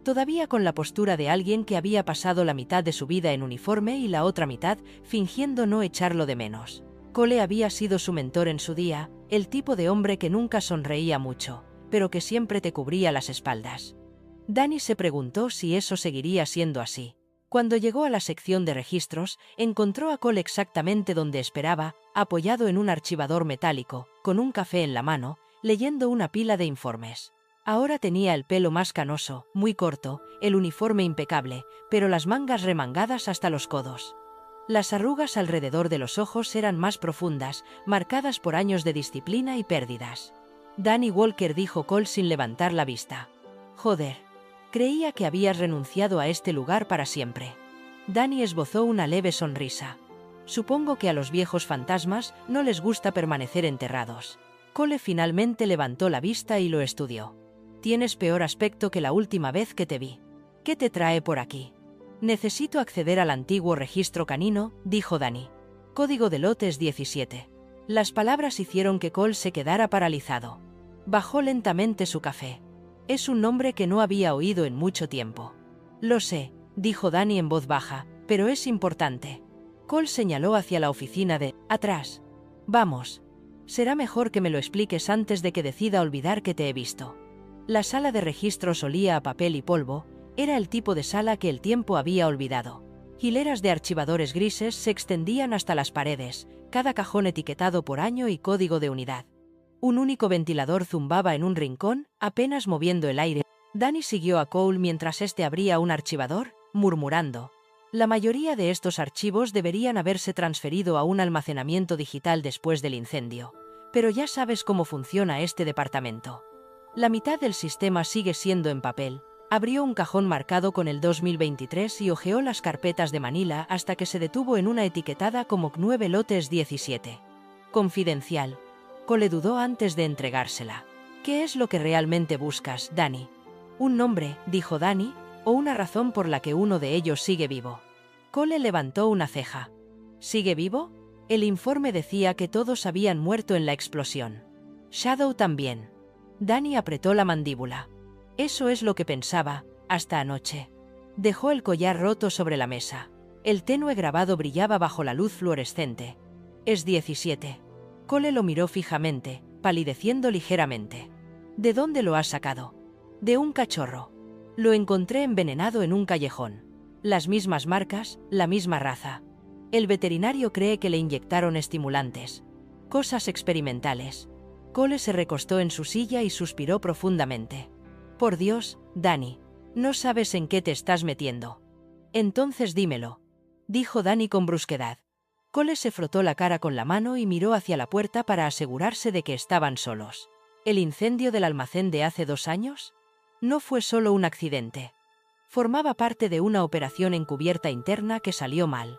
todavía con la postura de alguien que había pasado la mitad de su vida en uniforme y la otra mitad fingiendo no echarlo de menos. Cole había sido su mentor en su día, el tipo de hombre que nunca sonreía mucho, pero que siempre te cubría las espaldas. Dani se preguntó si eso seguiría siendo así. Cuando llegó a la sección de registros, encontró a Cole exactamente donde esperaba, apoyado en un archivador metálico, con un café en la mano, leyendo una pila de informes. Ahora tenía el pelo más canoso, muy corto, el uniforme impecable, pero las mangas remangadas hasta los codos. Las arrugas alrededor de los ojos eran más profundas, marcadas por años de disciplina y pérdidas. Dani Walker, dijo Cole sin levantar la vista. Joder. Creía que habías renunciado a este lugar para siempre. Dani esbozó una leve sonrisa. Supongo que a los viejos fantasmas no les gusta permanecer enterrados. Cole finalmente levantó la vista y lo estudió. Tienes peor aspecto que la última vez que te vi. ¿Qué te trae por aquí? Necesito acceder al antiguo registro canino, dijo Dani. Código de lotes 17. Las palabras hicieron que Cole se quedara paralizado. Bajó lentamente su café. Es un nombre que no había oído en mucho tiempo. Lo sé, dijo Dani en voz baja, pero es importante. Cole señaló hacia la oficina de atrás. Vamos. Será mejor que me lo expliques antes de que decida olvidar que te he visto. La sala de registros olía a papel y polvo, era el tipo de sala que el tiempo había olvidado. Hileras de archivadores grises se extendían hasta las paredes, cada cajón etiquetado por año y código de unidad. Un único ventilador zumbaba en un rincón, apenas moviendo el aire. Dani siguió a Cole mientras este abría un archivador, murmurando. La mayoría de estos archivos deberían haberse transferido a un almacenamiento digital después del incendio, pero ya sabes cómo funciona este departamento. La mitad del sistema sigue siendo en papel. Abrió un cajón marcado con el 2023 y hojeó las carpetas de Manila hasta que se detuvo en una etiquetada como 9 lotes 17. Confidencial. Cole dudó antes de entregársela. ¿Qué es lo que realmente buscas, Danny? Un nombre, dijo Danny, o una razón por la que uno de ellos sigue vivo. Cole levantó una ceja. ¿Sigue vivo? El informe decía que todos habían muerto en la explosión. Shadow también. Danny apretó la mandíbula. Eso es lo que pensaba, hasta anoche. Dejó el collar roto sobre la mesa. El tenue grabado brillaba bajo la luz fluorescente. Es 17. Cole lo miró fijamente, palideciendo ligeramente. ¿De dónde lo has sacado? De un cachorro. Lo encontré envenenado en un callejón. Las mismas marcas, la misma raza. El veterinario cree que le inyectaron estimulantes. Cosas experimentales. Cole se recostó en su silla y suspiró profundamente. Por Dios, Danny, no sabes en qué te estás metiendo. Entonces dímelo, dijo Danny con brusquedad. Cole se frotó la cara con la mano y miró hacia la puerta para asegurarse de que estaban solos. ¿El incendio del almacén de hace 2 años? No fue solo un accidente. Formaba parte de una operación encubierta interna que salió mal.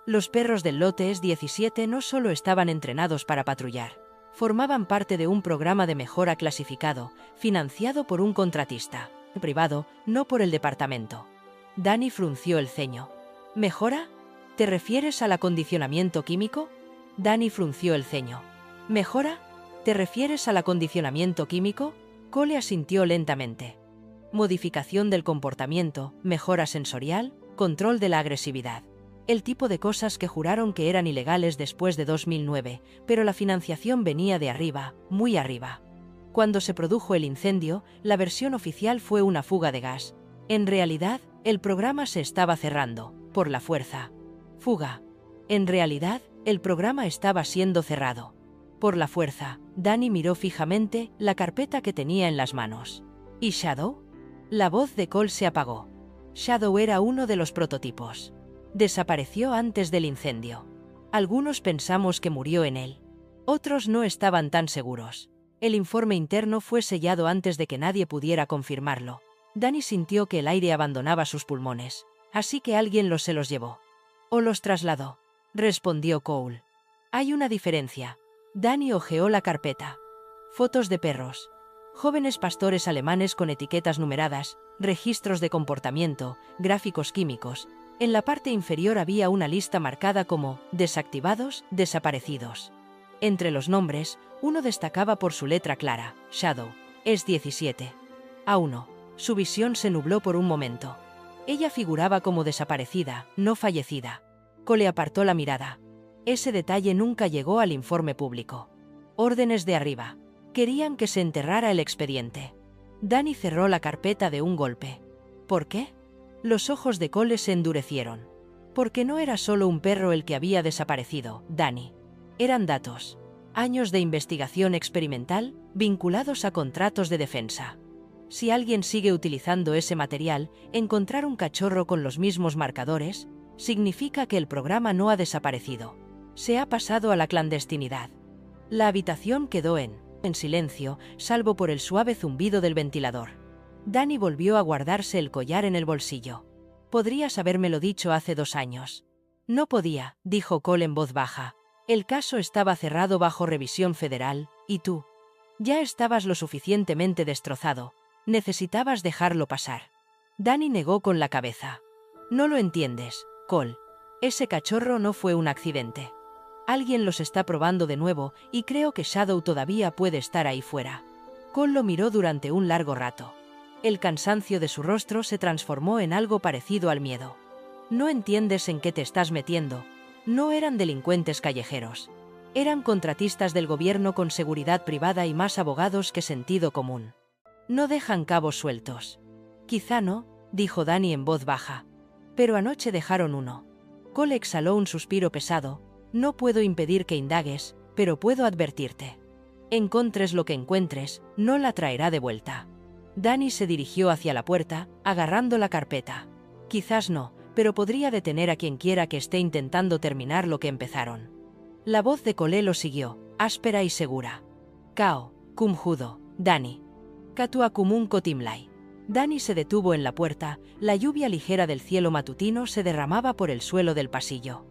Los perros del lote 17 no solo estaban entrenados para patrullar. Formaban parte de un programa de mejora clasificado, financiado por un contratista privado, no por el departamento. Danny frunció el ceño. ¿Mejora? ¿Te refieres al acondicionamiento químico? Danny frunció el ceño. ¿Mejora? ¿Te refieres al acondicionamiento químico? Cole asintió lentamente. Modificación del comportamiento, mejora sensorial, control de la agresividad. El tipo de cosas que juraron que eran ilegales después de 2009, pero la financiación venía de arriba, muy arriba. Cuando se produjo el incendio, la versión oficial fue una fuga de gas. En realidad, el programa se estaba cerrando, por la fuerza. Fuga. En realidad, el programa estaba siendo cerrado. Por la fuerza. Danny miró fijamente la carpeta que tenía en las manos. ¿Y Shadow? La voz de Cole se apagó. Shadow era uno de los prototipos. Desapareció antes del incendio. Algunos pensamos que murió en él. Otros no estaban tan seguros. El informe interno fue sellado antes de que nadie pudiera confirmarlo. Danny sintió que el aire abandonaba sus pulmones, así que alguien se los llevó. O los trasladó, respondió Cole. Hay una diferencia. Danny hojeó la carpeta. Fotos de perros. Jóvenes pastores alemanes con etiquetas numeradas, registros de comportamiento, gráficos químicos. En la parte inferior había una lista marcada como desactivados, desaparecidos. Entre los nombres, uno destacaba por su letra clara, Shadow. Es 17. A1. Su visión se nubló por un momento. Ella figuraba como desaparecida, no fallecida. Cole apartó la mirada. Ese detalle nunca llegó al informe público. Órdenes de arriba. Querían que se enterrara el expediente. Danny cerró la carpeta de un golpe. ¿Por qué? Los ojos de Cole se endurecieron. Porque no era solo un perro el que había desaparecido, Danny. Eran datos. Años de investigación experimental vinculados a contratos de defensa. Si alguien sigue utilizando ese material, encontrar un cachorro con los mismos marcadores significa que el programa no ha desaparecido. Se ha pasado a la clandestinidad. La habitación quedó en silencio, salvo por el suave zumbido del ventilador. Danny volvió a guardarse el collar en el bolsillo. Podrías habérmelo dicho hace 2 años. No podía, dijo Cole en voz baja. El caso estaba cerrado bajo revisión federal, y tú ya estabas lo suficientemente destrozado. Necesitabas dejarlo pasar. Danny negó con la cabeza. No lo entiendes, Cole. Ese cachorro no fue un accidente. Alguien los está probando de nuevo y creo que Shadow todavía puede estar ahí fuera. Cole lo miró durante un largo rato. El cansancio de su rostro se transformó en algo parecido al miedo. No entiendes en qué te estás metiendo. No eran delincuentes callejeros. Eran contratistas del gobierno con seguridad privada y más abogados que sentido común. No dejan cabos sueltos. Quizá no, dijo Danny en voz baja. Pero anoche dejaron uno. Cole exhaló un suspiro pesado. No puedo impedir que indagues, pero puedo advertirte. Encontres lo que encuentres, no la traerá de vuelta. Danny se dirigió hacia la puerta, agarrando la carpeta. Quizás no, pero podría detener a quien quiera que esté intentando terminar lo que empezaron. La voz de Cole lo siguió, áspera y segura. Kao, cum judo, Dani. Katua kumun kotimlai. Dani se detuvo en la puerta, la lluvia ligera del cielo matutino se derramaba por el suelo del pasillo.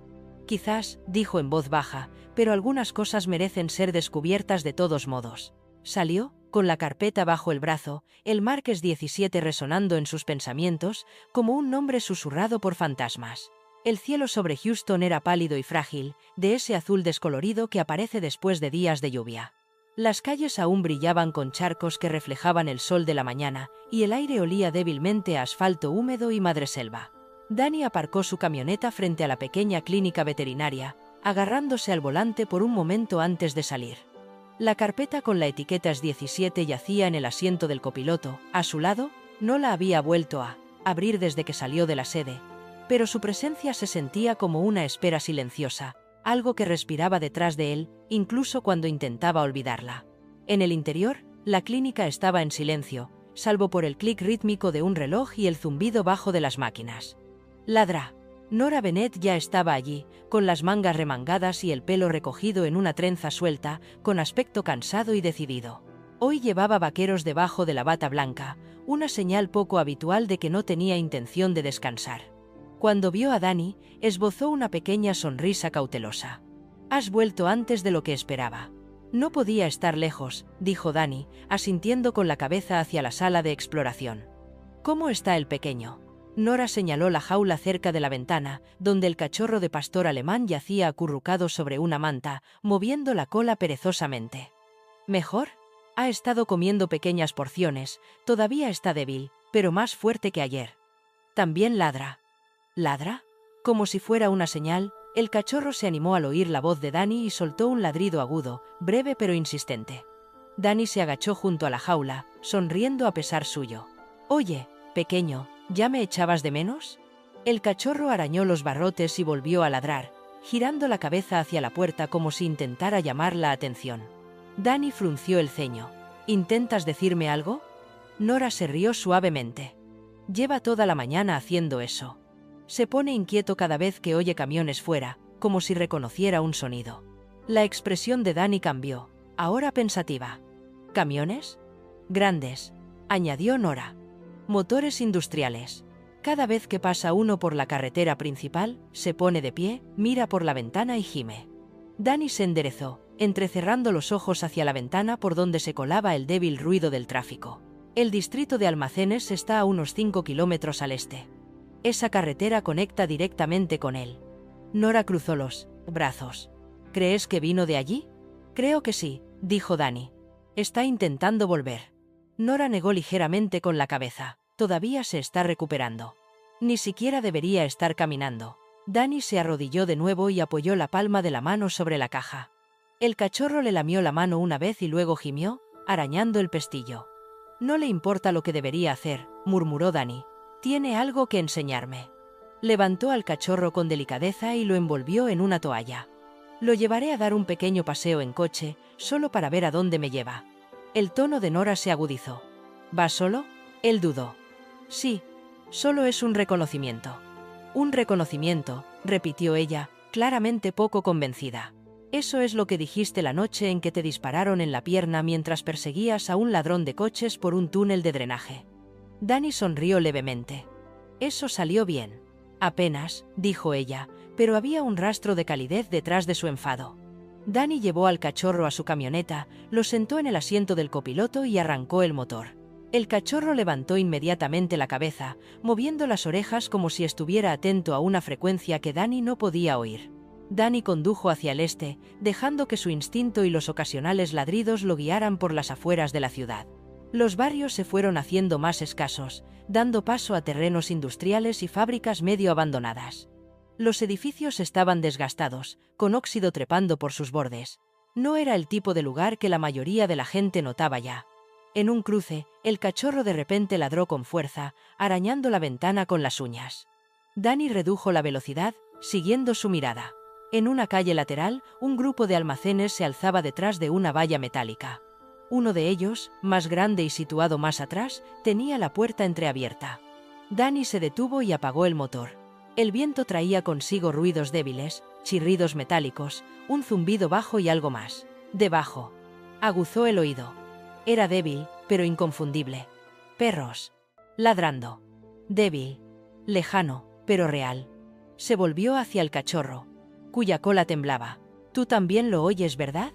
Quizás, dijo en voz baja, pero algunas cosas merecen ser descubiertas de todos modos. Salió, con la carpeta bajo el brazo, el Marques 17 resonando en sus pensamientos, como un nombre susurrado por fantasmas. El cielo sobre Houston era pálido y frágil, de ese azul descolorido que aparece después de días de lluvia. Las calles aún brillaban con charcos que reflejaban el sol de la mañana, y el aire olía débilmente a asfalto húmedo y madreselva. Dani aparcó su camioneta frente a la pequeña clínica veterinaria, agarrándose al volante por un momento antes de salir. La carpeta con la etiqueta S17 yacía en el asiento del copiloto. A su lado, no la había vuelto a abrir desde que salió de la sede, pero su presencia se sentía como una espera silenciosa, algo que respiraba detrás de él, incluso cuando intentaba olvidarla. En el interior, la clínica estaba en silencio, salvo por el clic rítmico de un reloj y el zumbido bajo de las máquinas. Ladra. Nora Bennett ya estaba allí, con las mangas remangadas y el pelo recogido en una trenza suelta, con aspecto cansado y decidido. Hoy llevaba vaqueros debajo de la bata blanca, una señal poco habitual de que no tenía intención de descansar. Cuando vio a Dani, esbozó una pequeña sonrisa cautelosa. «Has vuelto antes de lo que esperaba». «No podía estar lejos», dijo Dani, asintiendo con la cabeza hacia la sala de exploración. «¿Cómo está el pequeño?». Nora señaló la jaula cerca de la ventana, donde el cachorro de pastor alemán yacía acurrucado sobre una manta, moviendo la cola perezosamente. «¿Mejor? Ha estado comiendo pequeñas porciones, todavía está débil, pero más fuerte que ayer. También ladra». «¿Ladra?». Como si fuera una señal, el cachorro se animó al oír la voz de Dani y soltó un ladrido agudo, breve pero insistente. Dani se agachó junto a la jaula, sonriendo a pesar suyo. «Oye, pequeño, ¿ya me echabas de menos?». El cachorro arañó los barrotes y volvió a ladrar, girando la cabeza hacia la puerta como si intentara llamar la atención. Dani frunció el ceño. «¿Intentas decirme algo?». Nora se rió suavemente. «Lleva toda la mañana haciendo eso. Se pone inquieto cada vez que oye camiones fuera, como si reconociera un sonido». La expresión de Dani cambió, ahora pensativa. «¿Camiones?». «Grandes», añadió Nora. «Motores industriales. Cada vez que pasa uno por la carretera principal, se pone de pie, mira por la ventana y gime». Dani se enderezó, entrecerrando los ojos hacia la ventana por donde se colaba el débil ruido del tráfico. El distrito de almacenes está a unos 5 kilómetros al este. Esa carretera conecta directamente con él. Nora cruzó los brazos. «¿Crees que vino de allí?». «Creo que sí», dijo Dani. «Está intentando volver». Nora negó ligeramente con la cabeza. «Todavía se está recuperando. Ni siquiera debería estar caminando». Dani se arrodilló de nuevo y apoyó la palma de la mano sobre la caja. El cachorro le lamió la mano una vez y luego gimió, arañando el pestillo. «No le importa lo que debería hacer», murmuró Dani. «Tiene algo que enseñarme». Levantó al cachorro con delicadeza y lo envolvió en una toalla. «Lo llevaré a dar un pequeño paseo en coche, solo para ver a dónde me lleva». El tono de Nora se agudizó. «¿Vas solo?». Él dudó. «Sí, solo es un reconocimiento». «Un reconocimiento», repitió ella, claramente poco convencida. «Eso es lo que dijiste la noche en que te dispararon en la pierna mientras perseguías a un ladrón de coches por un túnel de drenaje». Dani sonrió levemente. «Eso salió bien». «Apenas», dijo ella, pero había un rastro de calidez detrás de su enfado. Dani llevó al cachorro a su camioneta, lo sentó en el asiento del copiloto y arrancó el motor. El cachorro levantó inmediatamente la cabeza, moviendo las orejas como si estuviera atento a una frecuencia que Dani no podía oír. Dani condujo hacia el este, dejando que su instinto y los ocasionales ladridos lo guiaran por las afueras de la ciudad. Los barrios se fueron haciendo más escasos, dando paso a terrenos industriales y fábricas medio abandonadas. Los edificios estaban desgastados, con óxido trepando por sus bordes. No era el tipo de lugar que la mayoría de la gente notaba ya. En un cruce, el cachorro de repente ladró con fuerza, arañando la ventana con las uñas. Dani redujo la velocidad, siguiendo su mirada. En una calle lateral, un grupo de almacenes se alzaba detrás de una valla metálica. Uno de ellos, más grande y situado más atrás, tenía la puerta entreabierta. Dani se detuvo y apagó el motor. El viento traía consigo ruidos débiles, chirridos metálicos, un zumbido bajo y algo más. Debajo. Aguzó el oído. Era débil, pero inconfundible. Perros. Ladrando. Débil. Lejano, pero real. Se volvió hacia el cachorro, cuya cola temblaba. «Tú también lo oyes, ¿verdad?»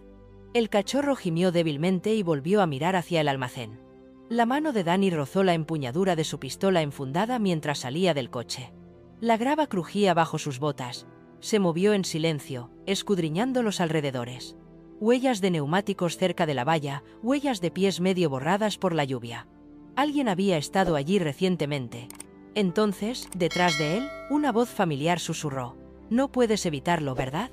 El cachorro gimió débilmente y volvió a mirar hacia el almacén. La mano de Danny rozó la empuñadura de su pistola enfundada mientras salía del coche. La grava crujía bajo sus botas. Se movió en silencio, escudriñando los alrededores. Huellas de neumáticos cerca de la valla, huellas de pies medio borradas por la lluvia. Alguien había estado allí recientemente. Entonces, detrás de él, una voz familiar susurró: «No puedes evitarlo, ¿verdad?»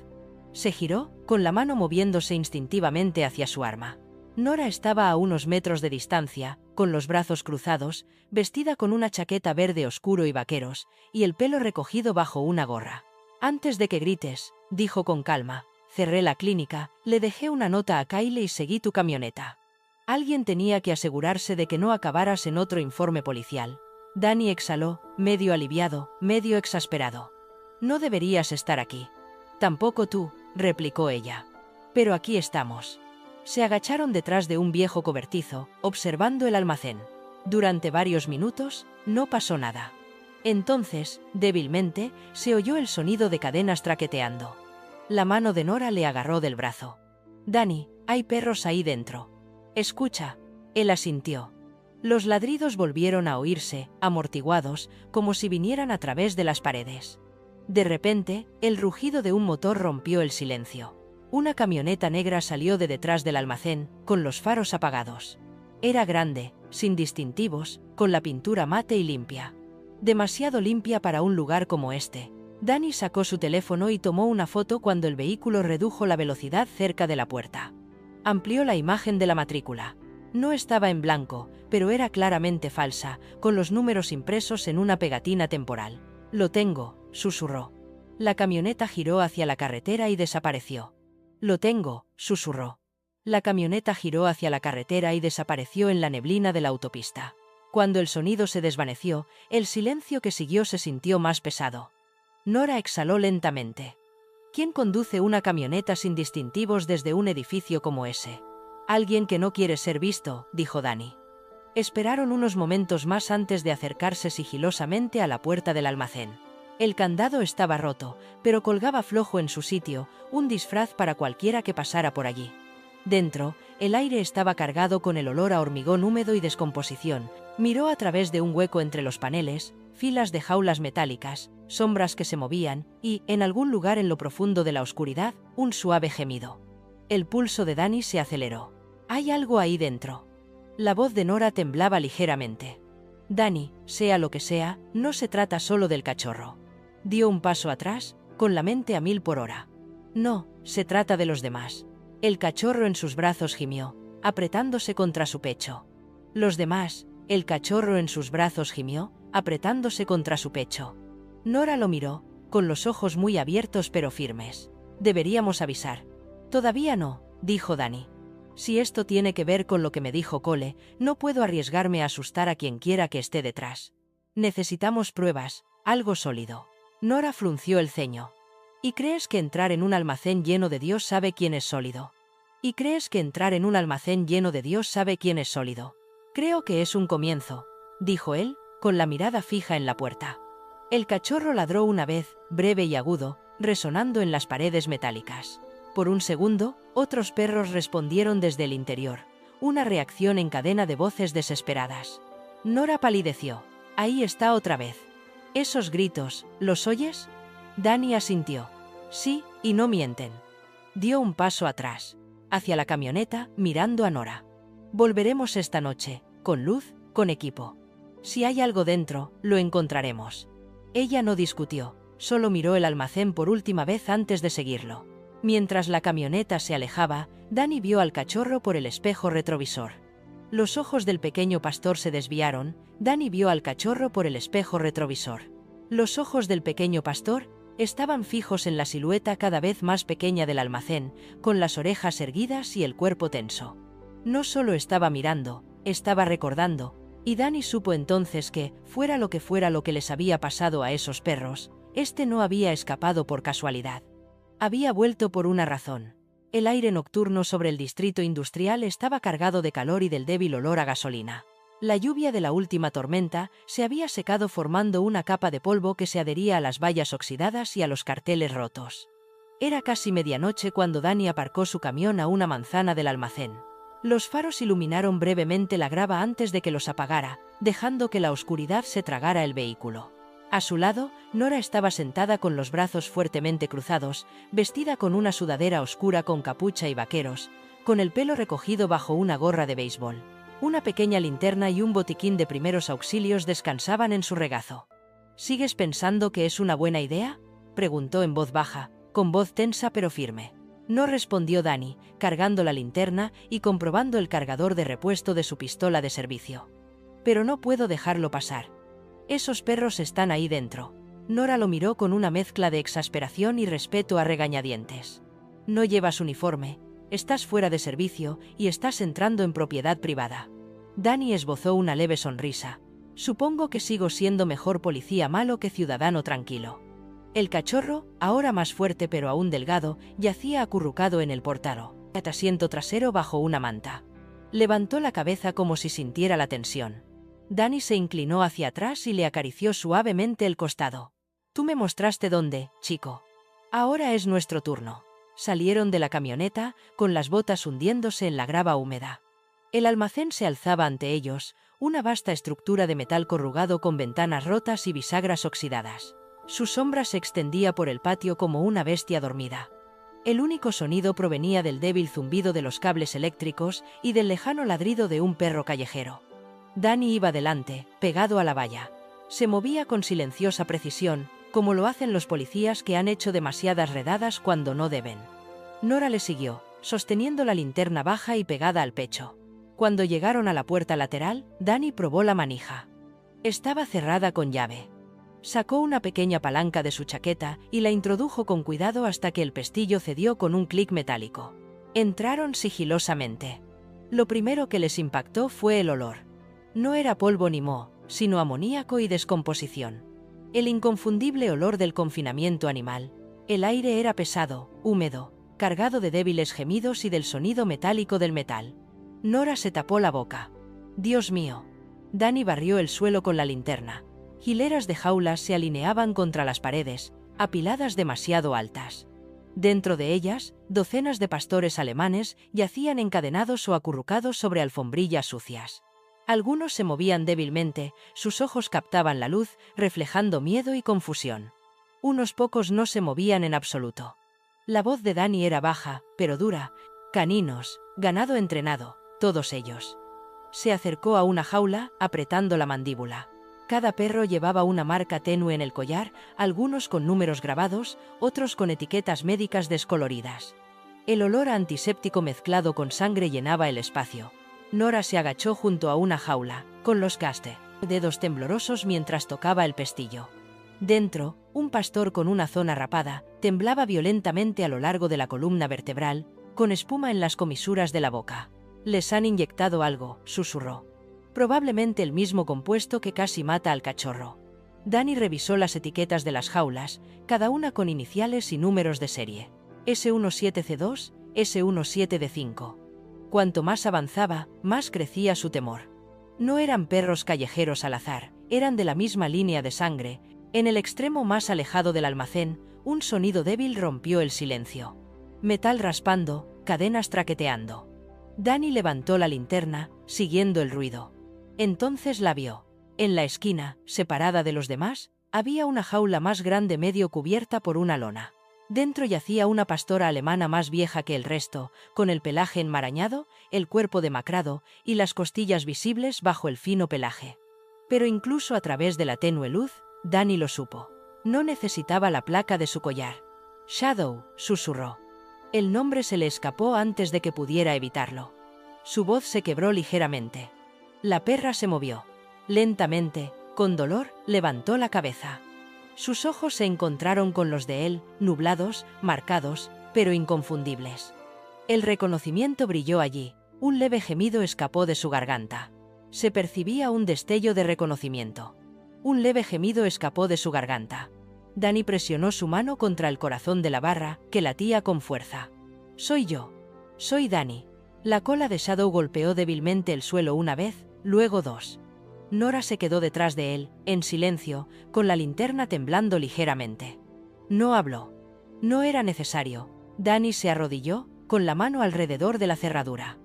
Se giró, con la mano moviéndose instintivamente hacia su arma. Nora estaba a unos metros de distancia, con los brazos cruzados, vestida con una chaqueta verde oscuro y vaqueros, y el pelo recogido bajo una gorra. «Antes de que grites», dijo con calma, «cerré la clínica, le dejé una nota a Kyle y seguí tu camioneta. Alguien tenía que asegurarse de que no acabaras en otro informe policial». Danny exhaló, medio aliviado, medio exasperado. «No deberías estar aquí». «Tampoco tú», replicó ella. «Pero aquí estamos». Se agacharon detrás de un viejo cobertizo, observando el almacén. Durante varios minutos, no pasó nada. Entonces, débilmente, se oyó el sonido de cadenas traqueteando. La mano de Nora le agarró del brazo. «Danny, hay perros ahí dentro». «Escucha». Él asintió. Los ladridos volvieron a oírse, amortiguados, como si vinieran a través de las paredes. De repente, el rugido de un motor rompió el silencio. Una camioneta negra salió de detrás del almacén, con los faros apagados. Era grande, sin distintivos, con la pintura mate y limpia. Demasiado limpia para un lugar como este. Danny sacó su teléfono y tomó una foto cuando el vehículo redujo la velocidad cerca de la puerta. Amplió la imagen de la matrícula. No estaba en blanco, pero era claramente falsa, con los números impresos en una pegatina temporal. «Lo tengo», susurró. La camioneta giró hacia la carretera y desapareció. «Lo tengo», susurró. La camioneta giró hacia la carretera y desapareció en la neblina de la autopista. Cuando el sonido se desvaneció, el silencio que siguió se sintió más pesado. Nora exhaló lentamente. ¿Quién conduce una camioneta sin distintivos desde un edificio como ese? «Alguien que no quiere ser visto», dijo Danny. Esperaron unos momentos más antes de acercarse sigilosamente a la puerta del almacén. El candado estaba roto, pero colgaba flojo en su sitio, un disfraz para cualquiera que pasara por allí. Dentro, el aire estaba cargado con el olor a hormigón húmedo y descomposición. Miró a través de un hueco entre los paneles, filas de jaulas metálicas, sombras que se movían, y, en algún lugar en lo profundo de la oscuridad, un suave gemido. El pulso de Danny se aceleró. «Hay algo ahí dentro». La voz de Nora temblaba ligeramente. «Danny, sea lo que sea, no se trata solo del cachorro». Dio un paso atrás, con la mente a 1000 por hora. «No, se trata de los demás». El cachorro en sus brazos gimió, apretándose contra su pecho. «Los demás», el cachorro en sus brazos gimió, apretándose contra su pecho. Nora lo miró, con los ojos muy abiertos pero firmes. «Deberíamos avisar». «Todavía no», dijo Danny. «Si esto tiene que ver con lo que me dijo Cole, no puedo arriesgarme a asustar a quien quiera que esté detrás. Necesitamos pruebas, algo sólido». Nora frunció el ceño. «¿Y crees que entrar en un almacén lleno de Dios sabe quién es sólido? ¿Y crees que entrar en un almacén lleno de Dios sabe quién es sólido?» «Creo que es un comienzo», dijo él, con la mirada fija en la puerta. El cachorro ladró una vez, breve y agudo, resonando en las paredes metálicas. Por un segundo, otros perros respondieron desde el interior, una reacción en cadena de voces desesperadas. Nora palideció. «Ahí está otra vez». «Esos gritos, ¿los oyes?» Danny asintió. «Sí, y no mienten». Dio un paso atrás, hacia la camioneta, mirando a Nora. «Volveremos esta noche, con luz, con equipo. Si hay algo dentro, lo encontraremos». Ella no discutió, solo miró el almacén por última vez antes de seguirlo. Mientras la camioneta se alejaba, Danny vio al cachorro por el espejo retrovisor. Los ojos del pequeño pastor se desviaron. Danny vio al cachorro por el espejo retrovisor. Los ojos del pequeño pastor estaban fijos en la silueta cada vez más pequeña del almacén, con las orejas erguidas y el cuerpo tenso. No solo estaba mirando, estaba recordando, y Danny supo entonces que, fuera lo que les había pasado a esos perros, Este no había escapado por casualidad. Había vuelto por una razón. El aire nocturno sobre el distrito industrial estaba cargado de calor y del débil olor a gasolina. La lluvia de la última tormenta se había secado formando una capa de polvo que se adhería a las vallas oxidadas y a los carteles rotos. Era casi medianoche cuando Danny aparcó su camión a una manzana del almacén. Los faros iluminaron brevemente la grava antes de que los apagara, dejando que la oscuridad se tragara el vehículo. A su lado, Nora estaba sentada con los brazos fuertemente cruzados, vestida con una sudadera oscura con capucha y vaqueros, con el pelo recogido bajo una gorra de béisbol. Una pequeña linterna y un botiquín de primeros auxilios descansaban en su regazo. ¿Sigues pensando que es una buena idea?, preguntó en voz baja, con voz tensa pero firme. No respondió Danny, cargando la linterna y comprobando el cargador de repuesto de su pistola de servicio. Pero no puedo dejarlo pasar. Esos perros están ahí dentro. Nora lo miró con una mezcla de exasperación y respeto a regañadientes. No llevas uniforme, estás fuera de servicio y estás entrando en propiedad privada. Danny esbozó una leve sonrisa. Supongo que sigo siendo mejor policía malo que ciudadano tranquilo. El cachorro, ahora más fuerte pero aún delgado, yacía acurrucado en el portalo, en el asiento trasero bajo una manta. Levantó la cabeza como si sintiera la tensión. Danny se inclinó hacia atrás y le acarició suavemente el costado. Tú me mostraste dónde, chico. Ahora es nuestro turno. Salieron de la camioneta, con las botas hundiéndose en la grava húmeda. El almacén se alzaba ante ellos, una vasta estructura de metal corrugado con ventanas rotas y bisagras oxidadas. Su sombra se extendía por el patio como una bestia dormida. El único sonido provenía del débil zumbido de los cables eléctricos y del lejano ladrido de un perro callejero. Danny iba delante, pegado a la valla. Se movía con silenciosa precisión, como lo hacen los policías que han hecho demasiadas redadas cuando no deben. Nora le siguió, sosteniendo la linterna baja y pegada al pecho. Cuando llegaron a la puerta lateral, Danny probó la manija. Estaba cerrada con llave. Sacó una pequeña palanca de su chaqueta y la introdujo con cuidado hasta que el pestillo cedió con un clic metálico. Entraron sigilosamente. Lo primero que les impactó fue el olor. No era polvo ni moho, sino amoníaco y descomposición. El inconfundible olor del confinamiento animal. El aire era pesado, húmedo, cargado de débiles gemidos y del sonido metálico del metal. Nora se tapó la boca. Dios mío. Danny barrió el suelo con la linterna. Hileras de jaulas se alineaban contra las paredes, apiladas demasiado altas. Dentro de ellas, docenas de pastores alemanes yacían encadenados o acurrucados sobre alfombrillas sucias. Algunos se movían débilmente, sus ojos captaban la luz, reflejando miedo y confusión. Unos pocos no se movían en absoluto. La voz de Danny era baja, pero dura. Caninos, ganado entrenado, todos ellos. Se acercó a una jaula, apretando la mandíbula. Cada perro llevaba una marca tenue en el collar, algunos con números grabados, otros con etiquetas médicas descoloridas. El olor a antiséptico mezclado con sangre llenaba el espacio. Nora se agachó junto a una jaula, con los dedos temblorosos mientras tocaba el pestillo. Dentro, un pastor con una zona rapada temblaba violentamente a lo largo de la columna vertebral, con espuma en las comisuras de la boca. «Les han inyectado algo», susurró. Probablemente el mismo compuesto que casi mata al cachorro. Danny revisó las etiquetas de las jaulas, cada una con iniciales y números de serie. S17C2, S17D5. Cuanto más avanzaba, más crecía su temor. No eran perros callejeros al azar, eran de la misma línea de sangre. En el extremo más alejado del almacén, un sonido débil rompió el silencio. Metal raspando, cadenas traqueteando. Danny levantó la linterna, siguiendo el ruido. Entonces la vio. En la esquina, separada de los demás, había una jaula más grande medio cubierta por una lona. Dentro yacía una pastora alemana más vieja que el resto, con el pelaje enmarañado, el cuerpo demacrado y las costillas visibles bajo el fino pelaje. Pero incluso a través de la tenue luz, Danny lo supo. No necesitaba la placa de su collar. Shadow, susurró. El nombre se le escapó antes de que pudiera evitarlo. Su voz se quebró ligeramente. La perra se movió. Lentamente, con dolor, levantó la cabeza. Sus ojos se encontraron con los de él, nublados, marcados, pero inconfundibles. El reconocimiento brilló allí, un leve gemido escapó de su garganta. Se percibía un destello de reconocimiento. Un leve gemido escapó de su garganta. Danny presionó su mano contra el corazón de la barra, que latía con fuerza. «Soy yo. Soy Danny». La cola de Shadow golpeó débilmente el suelo una vez, luego dos. Nora se quedó detrás de él, en silencio, con la linterna temblando ligeramente. No habló. No era necesario. Danny se arrodilló, con la mano alrededor de la cerradura.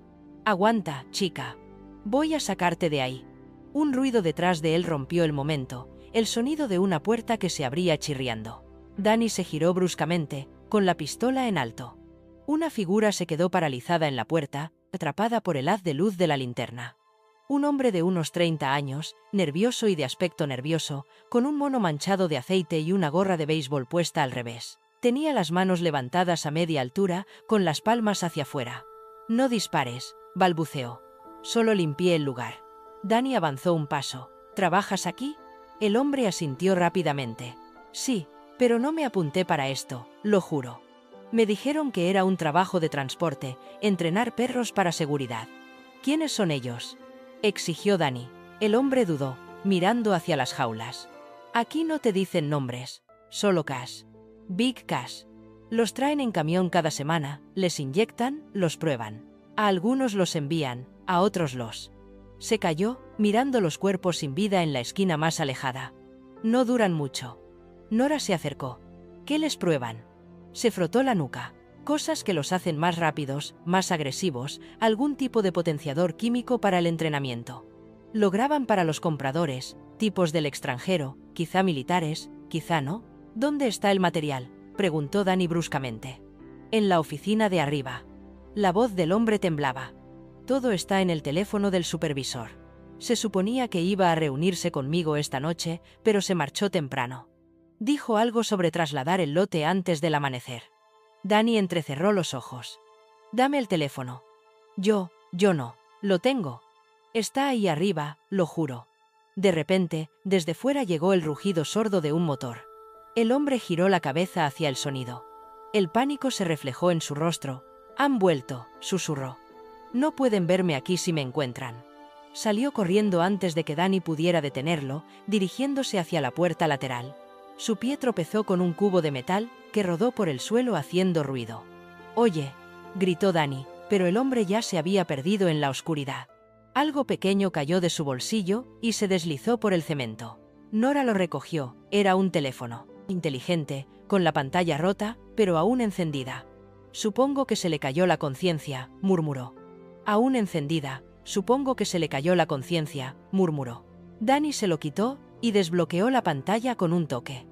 «Aguanta, chica. Voy a sacarte de ahí». Un ruido detrás de él rompió el momento, el sonido de una puerta que se abría chirriando. Danny se giró bruscamente, con la pistola en alto. Una figura se quedó paralizada en la puerta, atrapada por el haz de luz de la linterna. Un hombre de unos 30 años, nervioso y de aspecto nervioso, con un mono manchado de aceite y una gorra de béisbol puesta al revés. Tenía las manos levantadas a media altura, con las palmas hacia afuera. «No dispares», balbuceó. «Solo limpié el lugar». Danny avanzó un paso. «¿Trabajas aquí?» El hombre asintió rápidamente. «Sí, pero no me apunté para esto, lo juro. Me dijeron que era un trabajo de transporte, entrenar perros para seguridad». «¿Quiénes son ellos?», exigió Danny. El hombre dudó, mirando hacia las jaulas. «Aquí no te dicen nombres, solo Cash. Big Cash. Los traen en camión cada semana, les inyectan, los prueban. A algunos los envían, a otros los». Se calló, mirando los cuerpos sin vida en la esquina más alejada. «No duran mucho». Nora se acercó. «¿Qué les prueban?». Se frotó la nuca. «Cosas que los hacen más rápidos, más agresivos, algún tipo de potenciador químico para el entrenamiento. Lo graban para los compradores, tipos del extranjero, quizá militares, quizá no». «¿Dónde está el material?», preguntó Danny bruscamente. «En la oficina de arriba». La voz del hombre temblaba. «Todo está en el teléfono del supervisor. Se suponía que iba a reunirse conmigo esta noche, pero se marchó temprano. Dijo algo sobre trasladar el lote antes del amanecer». Danny entrecerró los ojos. «Dame el teléfono». Yo no. Lo tengo. Está ahí arriba, lo juro». De repente, desde fuera llegó el rugido sordo de un motor. El hombre giró la cabeza hacia el sonido. El pánico se reflejó en su rostro. «Han vuelto», susurró. «No pueden verme aquí si me encuentran». Salió corriendo antes de que Danny pudiera detenerlo, dirigiéndose hacia la puerta lateral. Su pie tropezó con un cubo de metal, que rodó por el suelo haciendo ruido. «Oye», gritó Danny, pero el hombre ya se había perdido en la oscuridad. Algo pequeño cayó de su bolsillo y se deslizó por el cemento. Nora lo recogió. Era un teléfono. Inteligente, con la pantalla rota, pero aún encendida. «Supongo que se le cayó la conciencia», murmuró. «Aún encendida, supongo que se le cayó la conciencia», murmuró. Danny se lo quitó y desbloqueó la pantalla con un toque.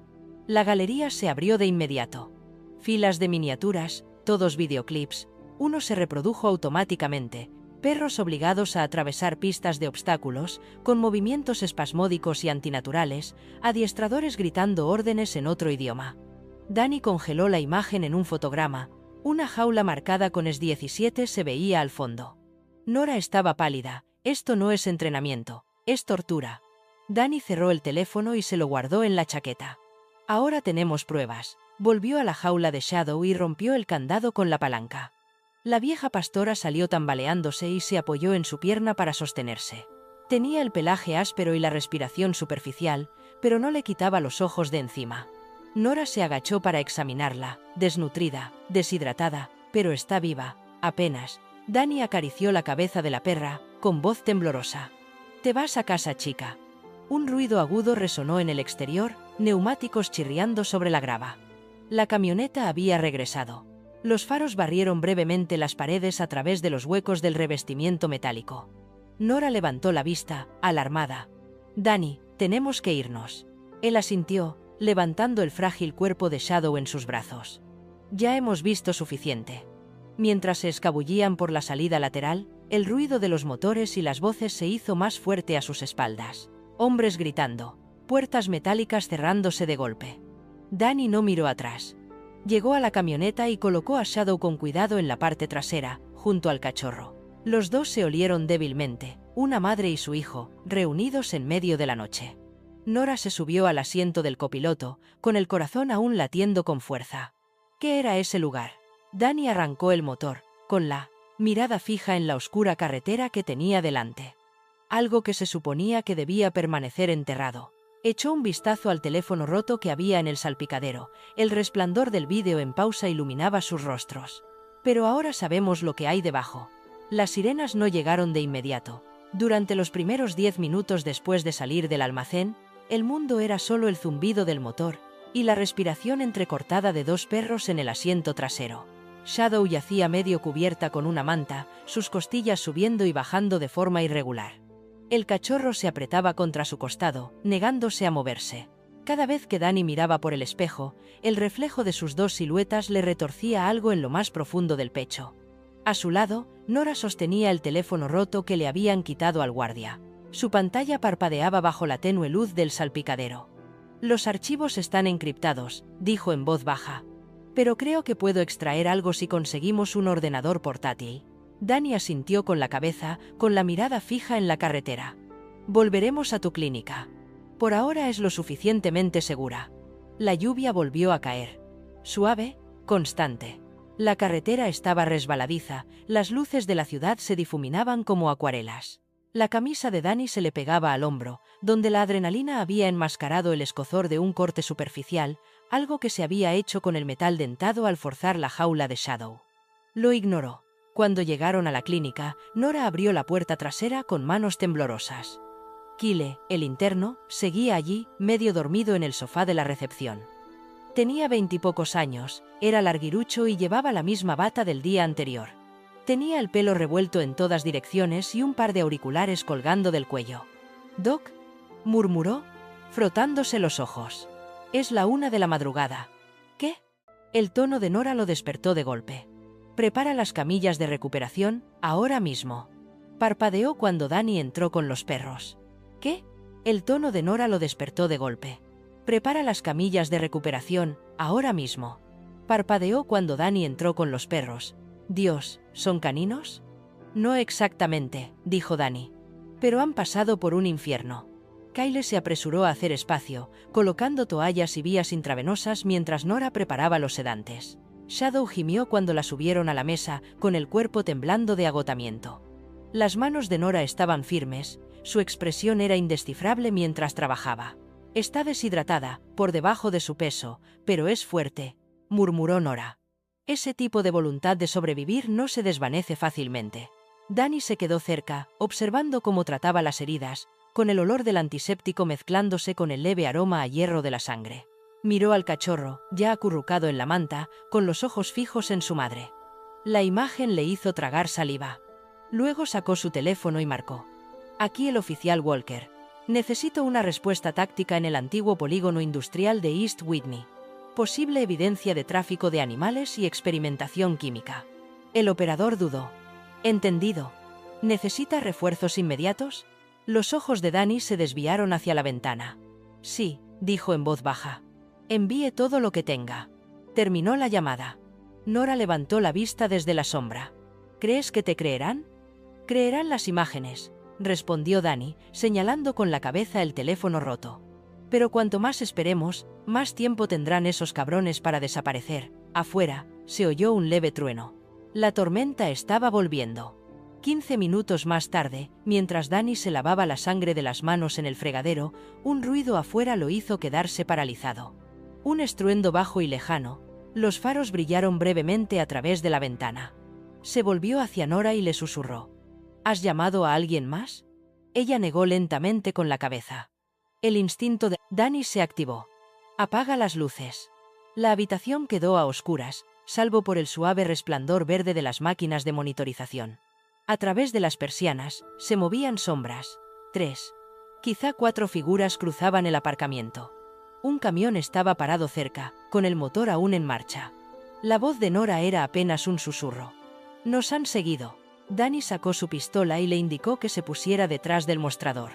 La galería se abrió de inmediato. Filas de miniaturas, todos videoclips. Uno se reprodujo automáticamente. Perros obligados a atravesar pistas de obstáculos, con movimientos espasmódicos y antinaturales, adiestradores gritando órdenes en otro idioma. Danny congeló la imagen en un fotograma. Una jaula marcada con S-17 se veía al fondo. Nora estaba pálida. «Esto no es entrenamiento, es tortura». Danny cerró el teléfono y se lo guardó en la chaqueta. «Ahora tenemos pruebas». Volvió a la jaula de Shadow y rompió el candado con la palanca. La vieja pastora salió tambaleándose y se apoyó en su pierna para sostenerse. Tenía el pelaje áspero y la respiración superficial, pero no le quitaba los ojos de encima. Nora se agachó para examinarla, desnutrida, deshidratada, pero está viva, apenas. Danny acarició la cabeza de la perra, con voz temblorosa. «Te vas a casa, chica». Un ruido agudo resonó en el exterior, neumáticos chirriando sobre la grava. La camioneta había regresado. Los faros barrieron brevemente las paredes a través de los huecos del revestimiento metálico. Nora levantó la vista, alarmada. «Danny, tenemos que irnos». Él asintió, levantando el frágil cuerpo de Shadow en sus brazos. «Ya hemos visto suficiente». Mientras se escabullían por la salida lateral, el ruido de los motores y las voces se hizo más fuerte a sus espaldas. Hombres gritando, puertas metálicas cerrándose de golpe. Danny no miró atrás. Llegó a la camioneta y colocó a Shadow con cuidado en la parte trasera, junto al cachorro. Los dos se olieron débilmente, una madre y su hijo, reunidos en medio de la noche. Nora se subió al asiento del copiloto, con el corazón aún latiendo con fuerza. ¿Qué era ese lugar? Danny arrancó el motor, con la mirada fija en la oscura carretera que tenía delante. Algo que se suponía que debía permanecer enterrado. Echó un vistazo al teléfono roto que había en el salpicadero. El resplandor del vídeo en pausa iluminaba sus rostros. Pero ahora sabemos lo que hay debajo. Las sirenas no llegaron de inmediato. Durante los primeros 10 minutos después de salir del almacén, el mundo era solo el zumbido del motor y la respiración entrecortada de 2 perros en el asiento trasero. Shadow yacía medio cubierta con una manta, sus costillas subiendo y bajando de forma irregular. El cachorro se apretaba contra su costado, negándose a moverse. Cada vez que Danny miraba por el espejo, el reflejo de sus 2 siluetas le retorcía algo en lo más profundo del pecho. A su lado, Nora sostenía el teléfono roto que le habían quitado al guardia. Su pantalla parpadeaba bajo la tenue luz del salpicadero. «Los archivos están encriptados», dijo en voz baja. «Pero creo que puedo extraer algo si conseguimos un ordenador portátil». Danny asintió con la cabeza, con la mirada fija en la carretera. «Volveremos a tu clínica. Por ahora es lo suficientemente segura». La lluvia volvió a caer. Suave, constante. La carretera estaba resbaladiza, las luces de la ciudad se difuminaban como acuarelas. La camisa de Danny se le pegaba al hombro, donde la adrenalina había enmascarado el escozor de un corte superficial, algo que se había hecho con el metal dentado al forzar la jaula de Shadow. Lo ignoró. Cuando llegaron a la clínica, Nora abrió la puerta trasera con manos temblorosas. Kyle, el interno, seguía allí, medio dormido en el sofá de la recepción. Tenía 20 y pocos años, era larguirucho y llevaba la misma bata del día anterior. Tenía el pelo revuelto en todas direcciones y un par de auriculares colgando del cuello. «Doc», murmuró, frotándose los ojos. «Es la 1 de la madrugada». «¿Qué?». El tono de Nora lo despertó de golpe. «Prepara las camillas de recuperación, ahora mismo». Parpadeó cuando Danny entró con los perros. «¿Qué?». El tono de Nora lo despertó de golpe. «Prepara las camillas de recuperación, ahora mismo». Parpadeó cuando Danny entró con los perros. «Dios, ¿son caninos?». «No exactamente», dijo Danny. «Pero han pasado por un infierno». Kyle se apresuró a hacer espacio, colocando toallas y vías intravenosas mientras Nora preparaba los sedantes. Shadow gimió cuando la subieron a la mesa, con el cuerpo temblando de agotamiento. Las manos de Nora estaban firmes, su expresión era indescifrable mientras trabajaba. «Está deshidratada, por debajo de su peso, pero es fuerte», murmuró Nora. «Ese tipo de voluntad de sobrevivir no se desvanece fácilmente». Danny se quedó cerca, observando cómo trataba las heridas, con el olor del antiséptico mezclándose con el leve aroma a hierro de la sangre. Miró al cachorro, ya acurrucado en la manta, con los ojos fijos en su madre. La imagen le hizo tragar saliva. Luego sacó su teléfono y marcó. «Aquí el oficial Walker. Necesito una respuesta táctica en el antiguo polígono industrial de East Whitney. Posible evidencia de tráfico de animales y experimentación química». El operador dudó. «Entendido. ¿Necesita refuerzos inmediatos?». Los ojos de Danny se desviaron hacia la ventana. «Sí», dijo en voz baja. «Envíe todo lo que tenga». Terminó la llamada. Nora levantó la vista desde la sombra. «¿Crees que te creerán?». «Creerán las imágenes», respondió Danny, señalando con la cabeza el teléfono roto. «Pero cuanto más esperemos, más tiempo tendrán esos cabrones para desaparecer». Afuera, se oyó un leve trueno. La tormenta estaba volviendo. 15 minutos más tarde, mientras Danny se lavaba la sangre de las manos en el fregadero, un ruido afuera lo hizo quedarse paralizado. Un estruendo bajo y lejano. Los faros brillaron brevemente a través de la ventana. Se volvió hacia Nora y le susurró. «¿Has llamado a alguien más?». Ella negó lentamente con la cabeza. El instinto de Danny se activó. «Apaga las luces». La habitación quedó a oscuras, salvo por el suave resplandor verde de las máquinas de monitorización. A través de las persianas, se movían sombras. 3. Quizá 4 figuras cruzaban el aparcamiento. Un camión estaba parado cerca, con el motor aún en marcha. La voz de Nora era apenas un susurro. «Nos han seguido». Danny sacó su pistola y le indicó que se pusiera detrás del mostrador.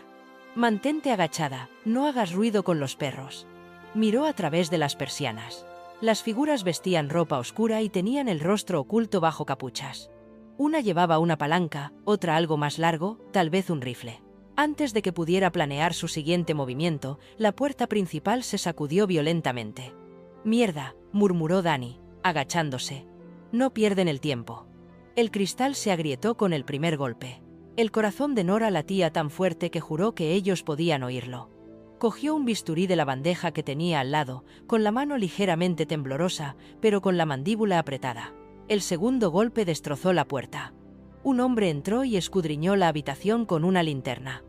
«Mantente agachada, no hagas ruido con los perros». Miró a través de las persianas. Las figuras vestían ropa oscura y tenían el rostro oculto bajo capuchas. Una llevaba una palanca, otra algo más largo, tal vez un rifle. Antes de que pudiera planear su siguiente movimiento, la puerta principal se sacudió violentamente. «Mierda», murmuró Danny, agachándose. «No pierden el tiempo». El cristal se agrietó con el primer golpe. El corazón de Nora latía tan fuerte que juró que ellos podían oírlo. Cogió un bisturí de la bandeja que tenía al lado, con la mano ligeramente temblorosa, pero con la mandíbula apretada. El segundo golpe destrozó la puerta. Un hombre entró y escudriñó la habitación con una linterna.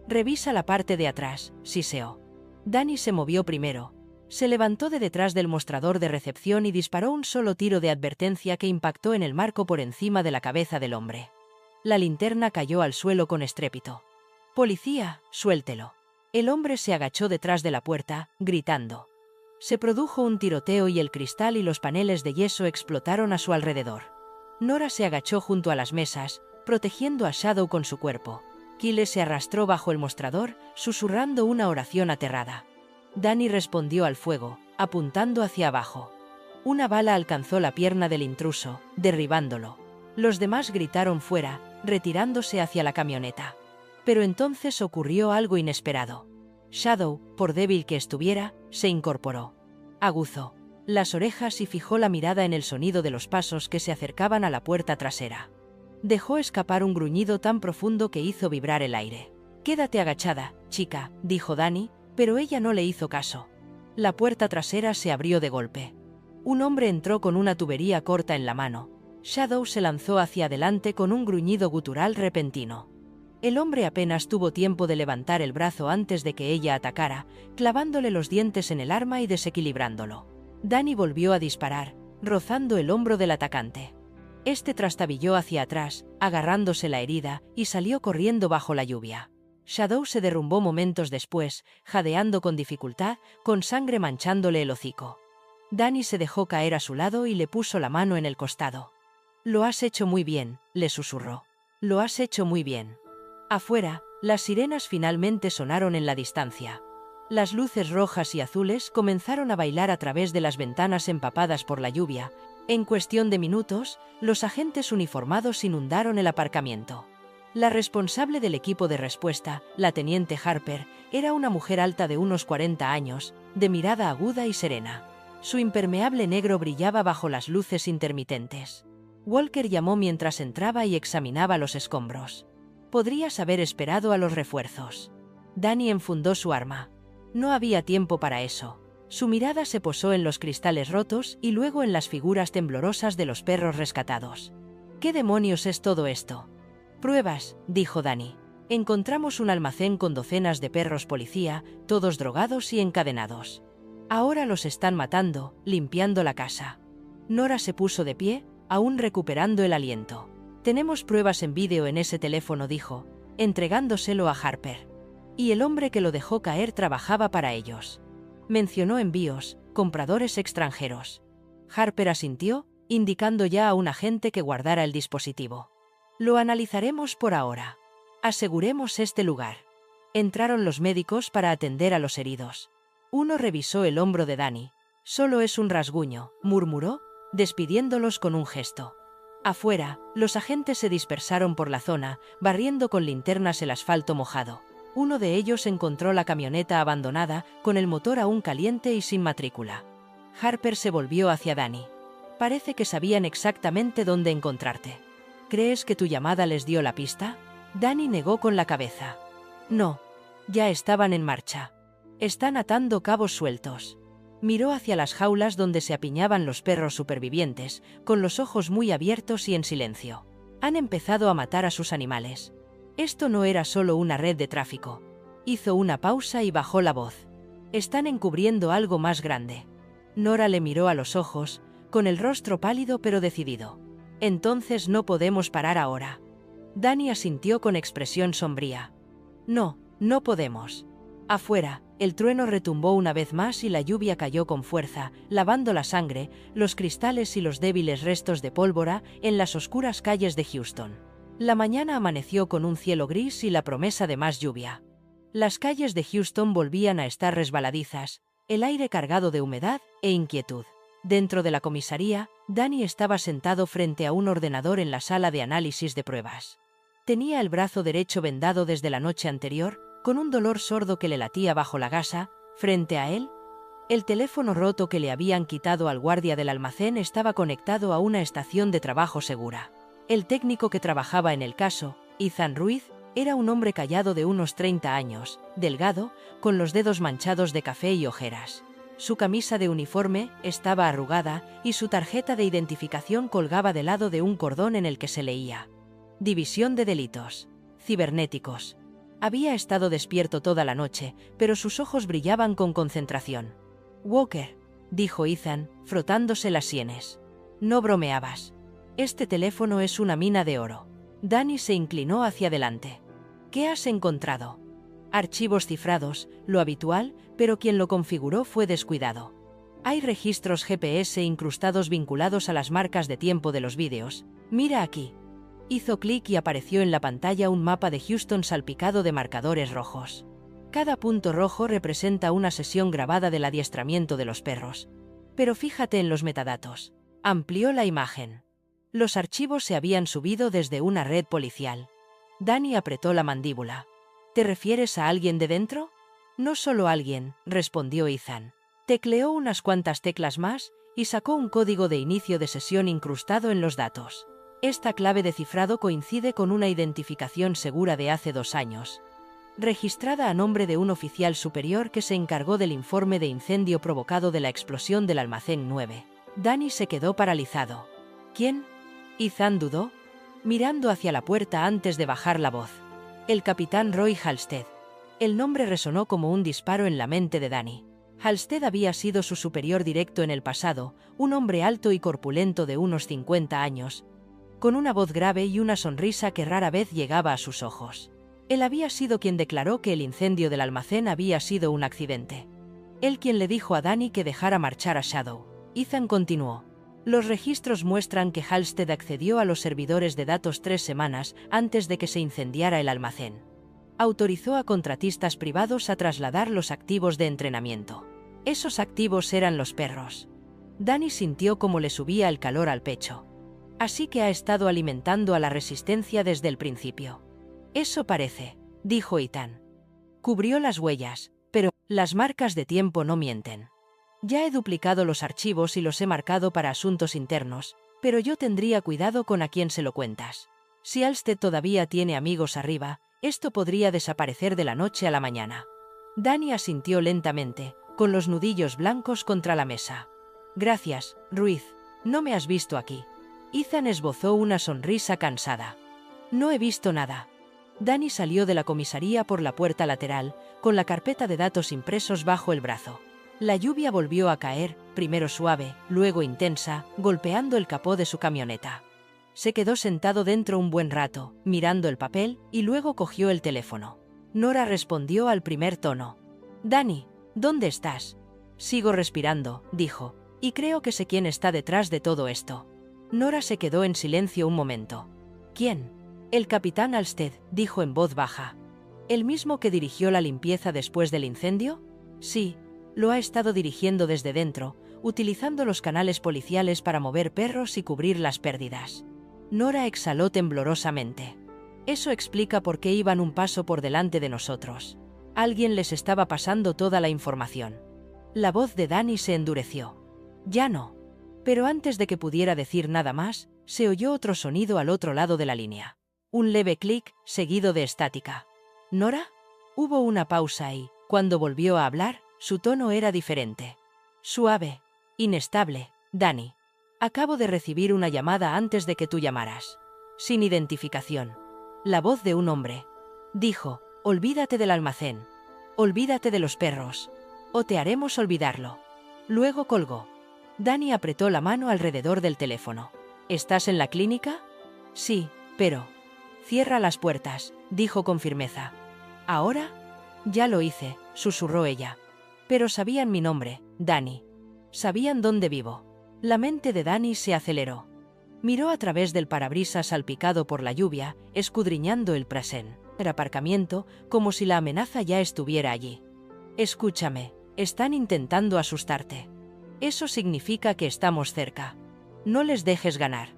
«Revisa la parte de atrás», siseó. Danny se movió primero. Se levantó de detrás del mostrador de recepción y disparó un solo tiro de advertencia que impactó en el marco por encima de la cabeza del hombre. La linterna cayó al suelo con estrépito. «Policía, suéltelo». El hombre se agachó detrás de la puerta, gritando. Se produjo un tiroteo y el cristal y los paneles de yeso explotaron a su alrededor. Nora se agachó junto a las mesas, protegiendo a Shadow con su cuerpo. Kyle se arrastró bajo el mostrador, susurrando una oración aterrada. Danny respondió al fuego, apuntando hacia abajo. Una bala alcanzó la pierna del intruso, derribándolo. Los demás gritaron fuera, retirándose hacia la camioneta. Pero entonces ocurrió algo inesperado. Shadow, por débil que estuviera, se incorporó. Aguzó las orejas y fijó la mirada en el sonido de los pasos que se acercaban a la puerta trasera. Dejó escapar un gruñido tan profundo que hizo vibrar el aire. «Quédate agachada, chica», dijo Danny, pero ella no le hizo caso. La puerta trasera se abrió de golpe. Un hombre entró con una tubería corta en la mano. Shadow se lanzó hacia adelante con un gruñido gutural repentino. El hombre apenas tuvo tiempo de levantar el brazo antes de que ella atacara, clavándole los dientes en el arma y desequilibrándolo. Danny volvió a disparar, rozando el hombro del atacante. Este trastabilló hacia atrás, agarrándose la herida, y salió corriendo bajo la lluvia. Shadow se derrumbó momentos después, jadeando con dificultad, con sangre manchándole el hocico. Danny se dejó caer a su lado y le puso la mano en el costado. «Lo has hecho muy bien», le susurró. «Lo has hecho muy bien». Afuera, las sirenas finalmente sonaron en la distancia. Las luces rojas y azules comenzaron a bailar a través de las ventanas empapadas por la lluvia. En cuestión de minutos, los agentes uniformados inundaron el aparcamiento. La responsable del equipo de respuesta, la teniente Harper, era una mujer alta de unos 40 años, de mirada aguda y serena. Su impermeable negro brillaba bajo las luces intermitentes. Walker llamó mientras entraba y examinaba los escombros. Podrías haber esperado a los refuerzos. Danny enfundó su arma. No había tiempo para eso. Su mirada se posó en los cristales rotos y luego en las figuras temblorosas de los perros rescatados. ¿Qué demonios es todo esto? Pruebas, dijo Danny. Encontramos un almacén con docenas de perros policía, todos drogados y encadenados. Ahora los están matando, limpiando la casa. Nora se puso de pie, aún recuperando el aliento. Tenemos pruebas en vídeo en ese teléfono, dijo, entregándoselo a Harper. Y el hombre que lo dejó caer trabajaba para ellos. Mencionó envíos, compradores extranjeros. Harper asintió, indicando ya a un agente que guardara el dispositivo. Lo analizaremos por ahora. Aseguremos este lugar. Entraron los médicos para atender a los heridos. Uno revisó el hombro de Danny. Solo es un rasguño, murmuró, despidiéndolos con un gesto. Afuera, los agentes se dispersaron por la zona, barriendo con linternas el asfalto mojado. Uno de ellos encontró la camioneta abandonada, con el motor aún caliente y sin matrícula. Harper se volvió hacia Danny. Parece que sabían exactamente dónde encontrarte. ¿Crees que tu llamada les dio la pista? Danny negó con la cabeza. No. Ya estaban en marcha. Están atando cabos sueltos. Miró hacia las jaulas donde se apiñaban los perros supervivientes, con los ojos muy abiertos y en silencio. Han empezado a matar a sus animales. Esto no era solo una red de tráfico. Hizo una pausa y bajó la voz. Están encubriendo algo más grande. Nora le miró a los ojos, con el rostro pálido pero decidido. Entonces no podemos parar ahora. Danny asintió con expresión sombría. No, no podemos. Afuera, el trueno retumbó una vez más y la lluvia cayó con fuerza, lavando la sangre, los cristales y los débiles restos de pólvora en las oscuras calles de Houston. La mañana amaneció con un cielo gris y la promesa de más lluvia. Las calles de Houston volvían a estar resbaladizas, el aire cargado de humedad e inquietud. Dentro de la comisaría, Danny estaba sentado frente a un ordenador en la sala de análisis de pruebas. Tenía el brazo derecho vendado desde la noche anterior, con un dolor sordo que le latía bajo la gasa. Frente a él, el teléfono roto que le habían quitado al guardia del almacén estaba conectado a una estación de trabajo segura. El técnico que trabajaba en el caso, Ethan Ruiz, Era un hombre callado de unos 30 años, delgado, con los dedos manchados de café y ojeras. Su camisa de uniforme estaba arrugada y su tarjeta de identificación colgaba del lado de un cordón en el que se leía: División de Delitos Cibernéticos. Había estado despierto toda la noche, pero sus ojos brillaban con concentración. «Walker», dijo Ethan, frotándose las sienes. «No bromeabas. Este teléfono es una mina de oro». Danny se inclinó hacia adelante. «¿Qué has encontrado?» «Archivos cifrados, lo habitual, pero quien lo configuró fue descuidado. Hay registros GPS incrustados vinculados a las marcas de tiempo de los vídeos. Mira aquí». Hizo clic y apareció en la pantalla un mapa de Houston salpicado de marcadores rojos. Cada punto rojo representa una sesión grabada del adiestramiento de los perros. Pero fíjate en los metadatos. Amplió la imagen. Los archivos se habían subido desde una red policial. Danny apretó la mandíbula. ¿Te refieres a alguien de dentro? No solo alguien, respondió Ethan. Tecleó unas cuantas teclas más y sacó un código de inicio de sesión incrustado en los datos. Esta clave de cifrado coincide con una identificación segura de hace 2 años, registrada a nombre de un oficial superior que se encargó del informe de incendio provocado de la explosión del almacén 9. Danny se quedó paralizado. ¿Quién? Ethan dudó, mirando hacia la puerta antes de bajar la voz. El capitán Roy Halstead. El nombre resonó como un disparo en la mente de Danny. Halstead había sido su superior directo en el pasado, un hombre alto y corpulento de unos 50 años, con una voz grave y una sonrisa que rara vez llegaba a sus ojos. Él había sido quien declaró que el incendio del almacén había sido un accidente. Él quien le dijo a Danny que dejara marchar a Shadow. Ethan continuó. Los registros muestran que Halstead accedió a los servidores de datos 3 semanas antes de que se incendiara el almacén. Autorizó a contratistas privados a trasladar los activos de entrenamiento. Esos activos eran los perros. Danny sintió como le subía el calor al pecho. Así que ha estado alimentando a la resistencia desde el principio. Eso parece, dijo Ethan. Cubrió las huellas, pero las marcas de tiempo no mienten. Ya he duplicado los archivos y los he marcado para asuntos internos, pero yo tendría cuidado con a quién se lo cuentas. Si Halstead todavía tiene amigos arriba, esto podría desaparecer de la noche a la mañana. Danny asintió lentamente, con los nudillos blancos contra la mesa. Gracias, Ruiz. No me has visto aquí. Ethan esbozó una sonrisa cansada. No he visto nada. Danny salió de la comisaría por la puerta lateral, con la carpeta de datos impresos bajo el brazo. La lluvia volvió a caer, primero suave, luego intensa, golpeando el capó de su camioneta. Se quedó sentado dentro un buen rato, mirando el papel, y luego cogió el teléfono. Nora respondió al primer tono. «Danny, ¿dónde estás?» «Sigo respirando», dijo, «y creo que sé quién está detrás de todo esto». Nora se quedó en silencio un momento. «¿Quién?» «El capitán Halstead», dijo en voz baja. ¿El mismo que dirigió la limpieza después del incendio? Sí, lo ha estado dirigiendo desde dentro, utilizando los canales policiales para mover perros y cubrir las pérdidas. Nora exhaló temblorosamente. Eso explica por qué iban un paso por delante de nosotros. Alguien les estaba pasando toda la información. La voz de Danny se endureció. Ya no. Pero antes de que pudiera decir nada más, se oyó otro sonido al otro lado de la línea. Un leve clic, seguido de estática. ¿Nora? Hubo una pausa y, cuando volvió a hablar, su tono era diferente. Suave. Inestable. Danny. Acabo de recibir una llamada antes de que tú llamaras. Sin identificación. La voz de un hombre. Dijo, olvídate del almacén. Olvídate de los perros. O te haremos olvidarlo. Luego colgó. Danny apretó la mano alrededor del teléfono. ¿Estás en la clínica? Sí, pero... Cierra las puertas, dijo con firmeza. ¿Ahora? Ya lo hice, susurró ella. Pero sabían mi nombre, Danny. Sabían dónde vivo. La mente de Danny se aceleró. Miró a través del parabrisas salpicado por la lluvia, escudriñando el aparcamiento, como si la amenaza ya estuviera allí. Escúchame, están intentando asustarte. Eso significa que estamos cerca. No les dejes ganar.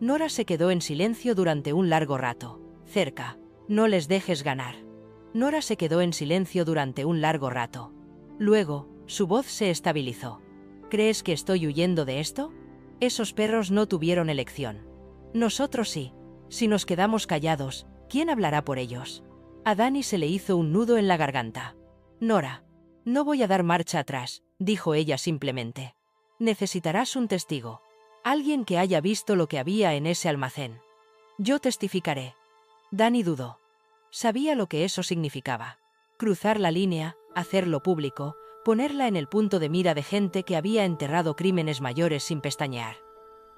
Nora se quedó en silencio durante un largo rato. Cerca. No les dejes ganar. Nora se quedó en silencio durante un largo rato. Luego, su voz se estabilizó. ¿Crees que estoy huyendo de esto? Esos perros no tuvieron elección. Nosotros sí. Si nos quedamos callados, ¿Quién hablará por ellos? A Danny se le hizo un nudo en la garganta. Nora, no voy a dar marcha atrás, dijo ella simplemente. Necesitarás un testigo. Alguien que haya visto lo que había en ese almacén. Yo testificaré. Danny dudó. Sabía lo que eso significaba. Cruzar la línea, hacerlo público, ponerla en el punto de mira de gente que había enterrado crímenes mayores sin pestañear.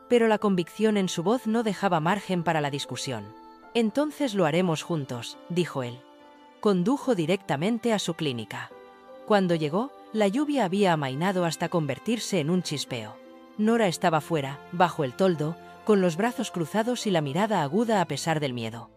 Pero la convicción en su voz no dejaba margen para la discusión. Entonces lo haremos juntos, dijo él. Condujo directamente a su clínica. Cuando llegó, la lluvia había amainado hasta convertirse en un chispeo. Nora estaba fuera, bajo el toldo, con los brazos cruzados y la mirada aguda a pesar del miedo.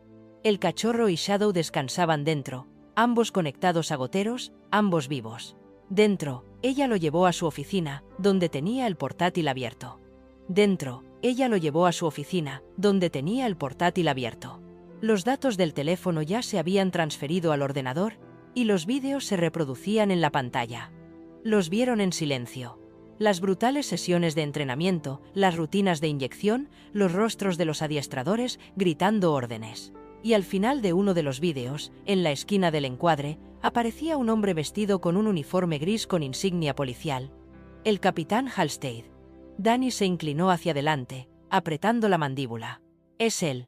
El cachorro y Shadow descansaban dentro, ambos conectados a goteros, ambos vivos. Dentro, ella lo llevó a su oficina, donde tenía el portátil abierto. Dentro, ella lo llevó a su oficina, donde tenía el portátil abierto. Los datos del teléfono ya se habían transferido al ordenador, y los vídeos se reproducían en la pantalla. Los vieron en silencio. Las brutales sesiones de entrenamiento, las rutinas de inyección, los rostros de los adiestradores gritando órdenes. Y al final de uno de los vídeos, en la esquina del encuadre, aparecía un hombre vestido con un uniforme gris con insignia policial. El capitán Halstead. Danny se inclinó hacia adelante, apretando la mandíbula. Es él.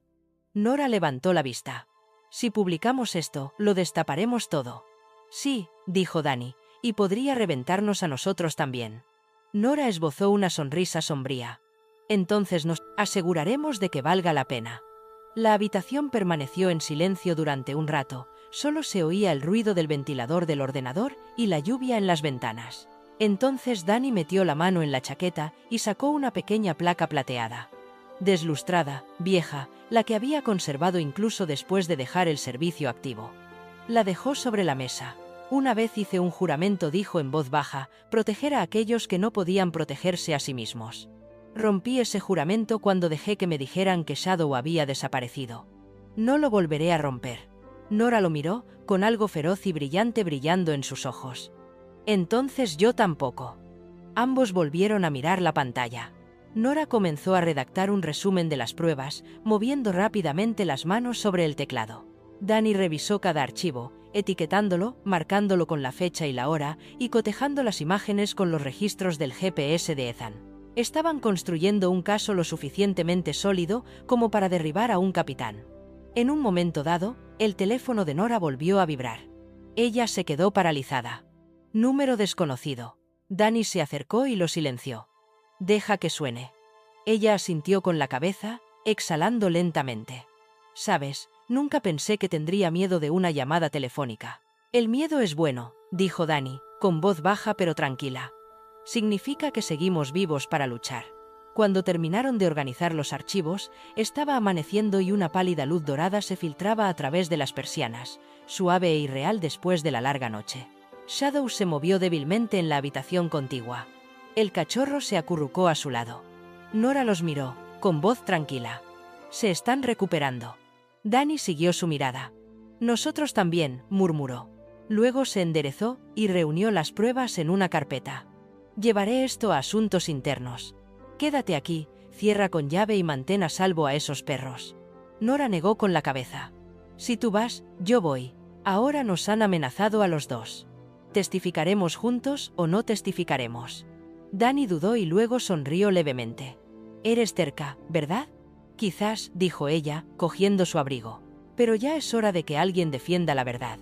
Nora levantó la vista. Si publicamos esto, lo destaparemos todo. Sí, dijo Danny, y podría reventarnos a nosotros también. Nora esbozó una sonrisa sombría. Entonces nos aseguraremos de que valga la pena. La habitación permaneció en silencio durante un rato, solo se oía el ruido del ventilador del ordenador y la lluvia en las ventanas. Entonces Danny metió la mano en la chaqueta y sacó una pequeña placa plateada. Deslustrada, vieja, la que había conservado incluso después de dejar el servicio activo. La dejó sobre la mesa. Una vez hice un juramento, dijo en voz baja, proteger a aquellos que no podían protegerse a sí mismos. Rompí ese juramento cuando dejé que me dijeran que Shadow había desaparecido. No lo volveré a romper. Nora lo miró, con algo feroz y brillante brillando en sus ojos. Entonces yo tampoco. Ambos volvieron a mirar la pantalla. Nora comenzó a redactar un resumen de las pruebas, moviendo rápidamente las manos sobre el teclado. Danny revisó cada archivo, etiquetándolo, marcándolo con la fecha y la hora, y cotejando las imágenes con los registros del GPS de Ethan. Estaban construyendo un caso lo suficientemente sólido como para derribar a un capitán. En un momento dado, el teléfono de Nora volvió a vibrar. Ella se quedó paralizada. Número desconocido. Danny se acercó y lo silenció. Deja que suene. Ella asintió con la cabeza, exhalando lentamente. Sabes, nunca pensé que tendría miedo de una llamada telefónica. El miedo es bueno, dijo Danny, con voz baja pero tranquila. Significa que seguimos vivos para luchar. Cuando terminaron de organizar los archivos, estaba amaneciendo y una pálida luz dorada se filtraba a través de las persianas, suave e irreal después de la larga noche. Shadow se movió débilmente en la habitación contigua. El cachorro se acurrucó a su lado. Nora los miró, con voz tranquila. Se están recuperando. Danny siguió su mirada. Nosotros también, murmuró. Luego se enderezó y reunió las pruebas en una carpeta. Llevaré esto a asuntos internos. Quédate aquí, cierra con llave y mantén a salvo a esos perros. Nora negó con la cabeza. Si tú vas, yo voy. Ahora nos han amenazado a los dos. ¿Testificaremos juntos o no testificaremos? Danny dudó y luego sonrió levemente. Eres terca, ¿verdad? Quizás, dijo ella, cogiendo su abrigo. Pero ya es hora de que alguien defienda la verdad.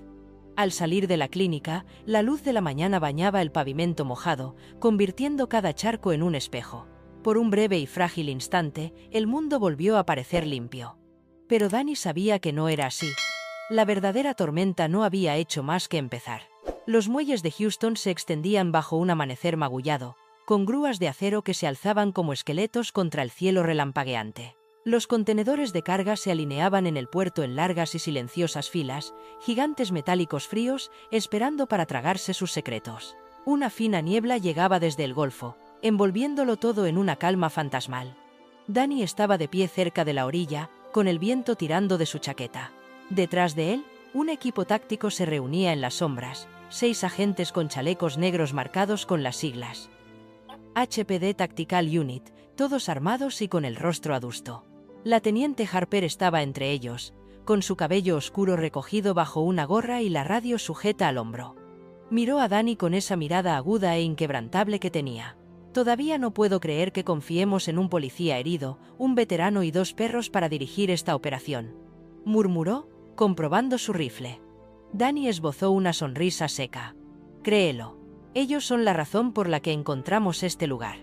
Al salir de la clínica, la luz de la mañana bañaba el pavimento mojado, convirtiendo cada charco en un espejo. Por un breve y frágil instante, el mundo volvió a parecer limpio. Pero Danny sabía que no era así. La verdadera tormenta no había hecho más que empezar. Los muelles de Houston se extendían bajo un amanecer magullado, con grúas de acero que se alzaban como esqueletos contra el cielo relampagueante. Los contenedores de carga se alineaban en el puerto en largas y silenciosas filas, gigantes metálicos fríos, esperando para tragarse sus secretos. Una fina niebla llegaba desde el Golfo, envolviéndolo todo en una calma fantasmal. Danny estaba de pie cerca de la orilla, con el viento tirando de su chaqueta. Detrás de él, un equipo táctico se reunía en las sombras, 6 agentes con chalecos negros marcados con las siglas HPD Tactical Unit, todos armados y con el rostro adusto. La teniente Harper estaba entre ellos, con su cabello oscuro recogido bajo una gorra y la radio sujeta al hombro. Miró a Danny con esa mirada aguda e inquebrantable que tenía. «Todavía no puedo creer que confiemos en un policía herido, un veterano y 2 perros para dirigir esta operación», murmuró, comprobando su rifle. Danny esbozó una sonrisa seca. «Créelo. Ellos son la razón por la que encontramos este lugar».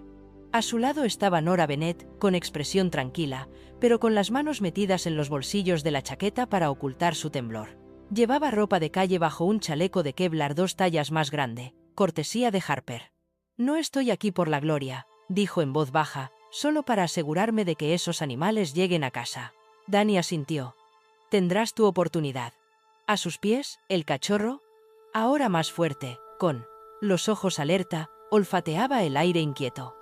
A su lado estaba Nora Bennett, con expresión tranquila, pero con las manos metidas en los bolsillos de la chaqueta para ocultar su temblor. Llevaba ropa de calle bajo un chaleco de Kevlar 2 tallas más grande, cortesía de Harper. «No estoy aquí por la gloria», dijo en voz baja, «solo para asegurarme de que esos animales lleguen a casa». Danny asintió. «Tendrás tu oportunidad». A sus pies, el cachorro, ahora más fuerte, con los ojos alerta, olfateaba el aire inquieto.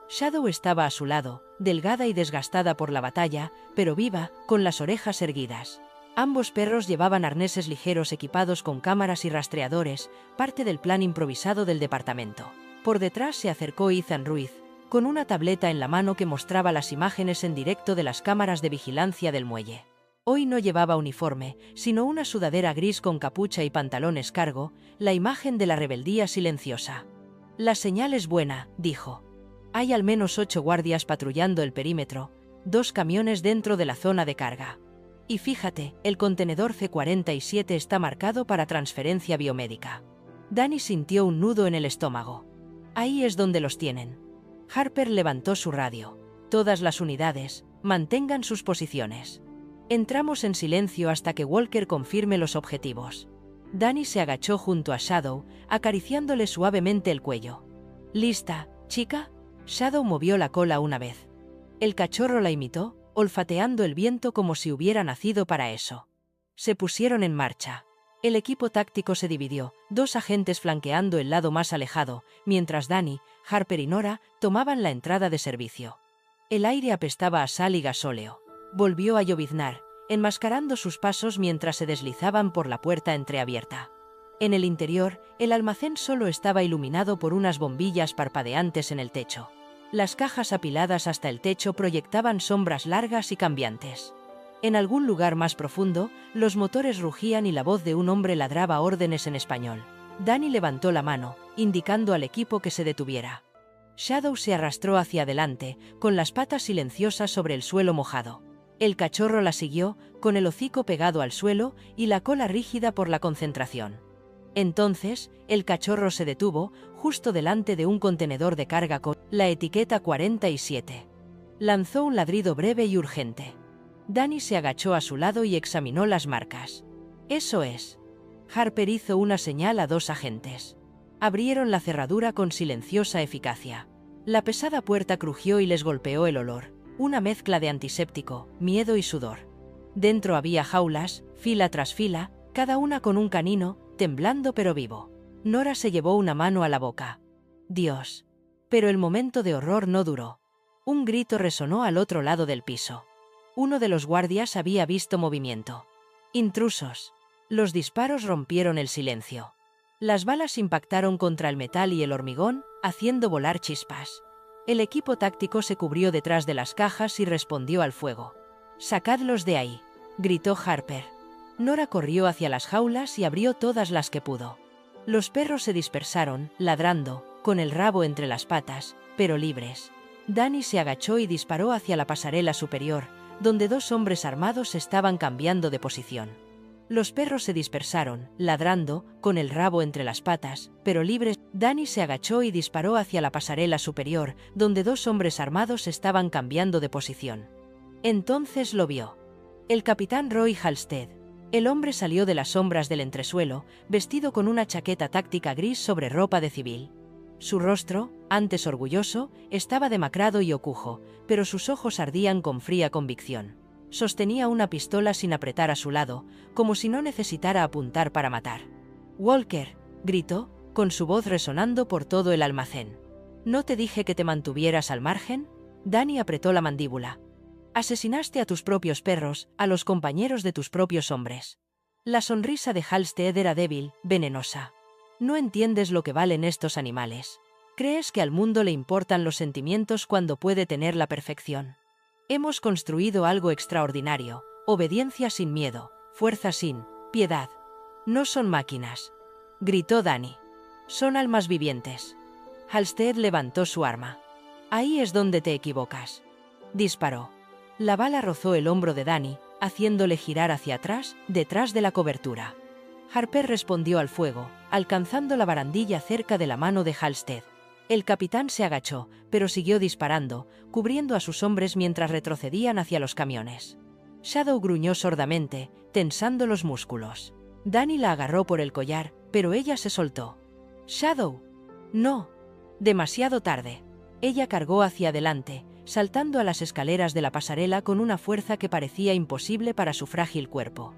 Shadow estaba a su lado, delgada y desgastada por la batalla, pero viva, con las orejas erguidas. Ambos perros llevaban arneses ligeros equipados con cámaras y rastreadores, parte del plan improvisado del departamento. Por detrás se acercó Ethan Ruiz, con una tableta en la mano que mostraba las imágenes en directo de las cámaras de vigilancia del muelle. Hoy no llevaba uniforme, sino una sudadera gris con capucha y pantalones cargo, la imagen de la rebeldía silenciosa. «La señal es buena», dijo. «Hay al menos 8 guardias patrullando el perímetro, 2 camiones dentro de la zona de carga. Y fíjate, el contenedor C-47 está marcado para transferencia biomédica». Danny sintió un nudo en el estómago. «Ahí es donde los tienen». Harper levantó su radio. «Todas las unidades, mantengan sus posiciones. Entramos en silencio hasta que Walker confirme los objetivos». Danny se agachó junto a Shadow, acariciándole suavemente el cuello. «¿Lista, chica?» Shadow movió la cola una vez. El cachorro la imitó, olfateando el viento como si hubiera nacido para eso. Se pusieron en marcha. El equipo táctico se dividió, 2 agentes flanqueando el lado más alejado, mientras Danny, Harper y Nora tomaban la entrada de servicio. El aire apestaba a sal y gasóleo. Volvió a lloviznar, enmascarando sus pasos mientras se deslizaban por la puerta entreabierta. En el interior, el almacén solo estaba iluminado por unas bombillas parpadeantes en el techo. Las cajas apiladas hasta el techo proyectaban sombras largas y cambiantes. En algún lugar más profundo, los motores rugían y la voz de un hombre ladraba órdenes en español. Danny levantó la mano, indicando al equipo que se detuviera. Shadow se arrastró hacia adelante, con las patas silenciosas sobre el suelo mojado. El cachorro la siguió, con el hocico pegado al suelo y la cola rígida por la concentración. Entonces, el cachorro se detuvo, justo delante de un contenedor de carga con la etiqueta 47. Lanzó un ladrido breve y urgente. Danny se agachó a su lado y examinó las marcas. «Eso es». Harper hizo una señal a 2 agentes. Abrieron la cerradura con silenciosa eficacia. La pesada puerta crujió y les golpeó el olor, una mezcla de antiséptico, miedo y sudor. Dentro había jaulas, fila tras fila, cada una con un canino, temblando pero vivo. Nora se llevó una mano a la boca. «Dios». Pero el momento de horror no duró. Un grito resonó al otro lado del piso. Uno de los guardias había visto movimiento. «Intrusos». Los disparos rompieron el silencio. Las balas impactaron contra el metal y el hormigón, haciendo volar chispas. El equipo táctico se cubrió detrás de las cajas y respondió al fuego. «Sacadlos de ahí», gritó Harper. Nora corrió hacia las jaulas y abrió todas las que pudo. Los perros se dispersaron, ladrando, con el rabo entre las patas, pero libres. Danny se agachó y disparó hacia la pasarela superior, donde 2 hombres armados estaban cambiando de posición. Los perros se dispersaron, ladrando, con el rabo entre las patas, pero libres. Danny se agachó y disparó hacia la pasarela superior, donde 2 hombres armados estaban cambiando de posición. Entonces lo vio. El capitán Roy Halstead. El hombre salió de las sombras del entresuelo, vestido con una chaqueta táctica gris sobre ropa de civil. Su rostro, antes orgulloso, estaba demacrado y ocujo, pero sus ojos ardían con fría convicción. Sostenía una pistola sin apretar a su lado, como si no necesitara apuntar para matar. «Walker», gritó, con su voz resonando por todo el almacén. «¿No te dije que te mantuvieras al margen?» Danny apretó la mandíbula. «Asesinaste a tus propios perros, a los compañeros de tus propios hombres». La sonrisa de Halstead era débil, venenosa. «No entiendes lo que valen estos animales. ¿Crees que al mundo le importan los sentimientos cuando puede tener la perfección? Hemos construido algo extraordinario, Obediencia sin miedo, fuerza sin piedad. No son máquinas, gritó Danny. Son almas vivientes. Halstead levantó su arma. Ahí es donde te equivocas. Disparó. La bala rozó el hombro de Danny, haciéndole girar hacia atrás, detrás de la cobertura. Harper respondió al fuego, alcanzando la barandilla cerca de la mano de Halstead. El capitán se agachó, pero siguió disparando, cubriendo a sus hombres mientras retrocedían hacia los camiones. Shadow gruñó sordamente, tensando los músculos. Danny la agarró por el collar, pero ella se soltó. «Shadow». «No». Demasiado tarde. Ella cargó hacia adelante, saltando a las escaleras de la pasarela con una fuerza que parecía imposible para su frágil cuerpo.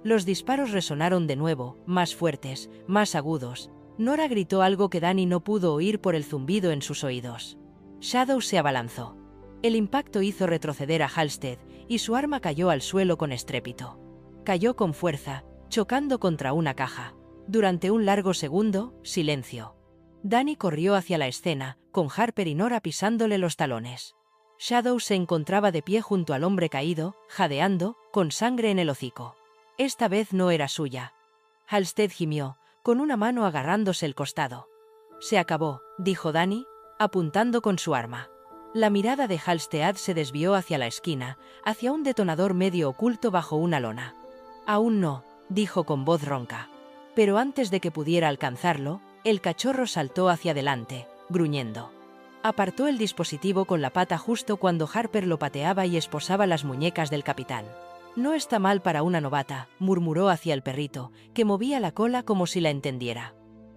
Los disparos resonaron de nuevo, más fuertes, más agudos. Nora gritó algo que Danny no pudo oír por el zumbido en sus oídos. Shadow se abalanzó. El impacto hizo retroceder a Halstead, y su arma cayó al suelo con estrépito. Cayó con fuerza, chocando contra una caja. Durante un largo segundo, silencio. Danny corrió hacia la escena, con Harper y Nora pisándole los talones. Shadow se encontraba de pie junto al hombre caído, jadeando, con sangre en el hocico. Esta vez no era suya. Halstead gimió, con una mano agarrándose el costado. «Se acabó», dijo Danny, apuntando con su arma. La mirada de Halstead se desvió hacia la esquina, hacia un detonador medio oculto bajo una lona. «Aún no», dijo con voz ronca. Pero antes de que pudiera alcanzarlo, el cachorro saltó hacia adelante, gruñendo. Apartó el dispositivo con la pata justo cuando Harper lo pateaba y esposaba las muñecas del capitán. «No está mal para una novata», murmuró hacia el perrito, que movía la cola como si la entendiera.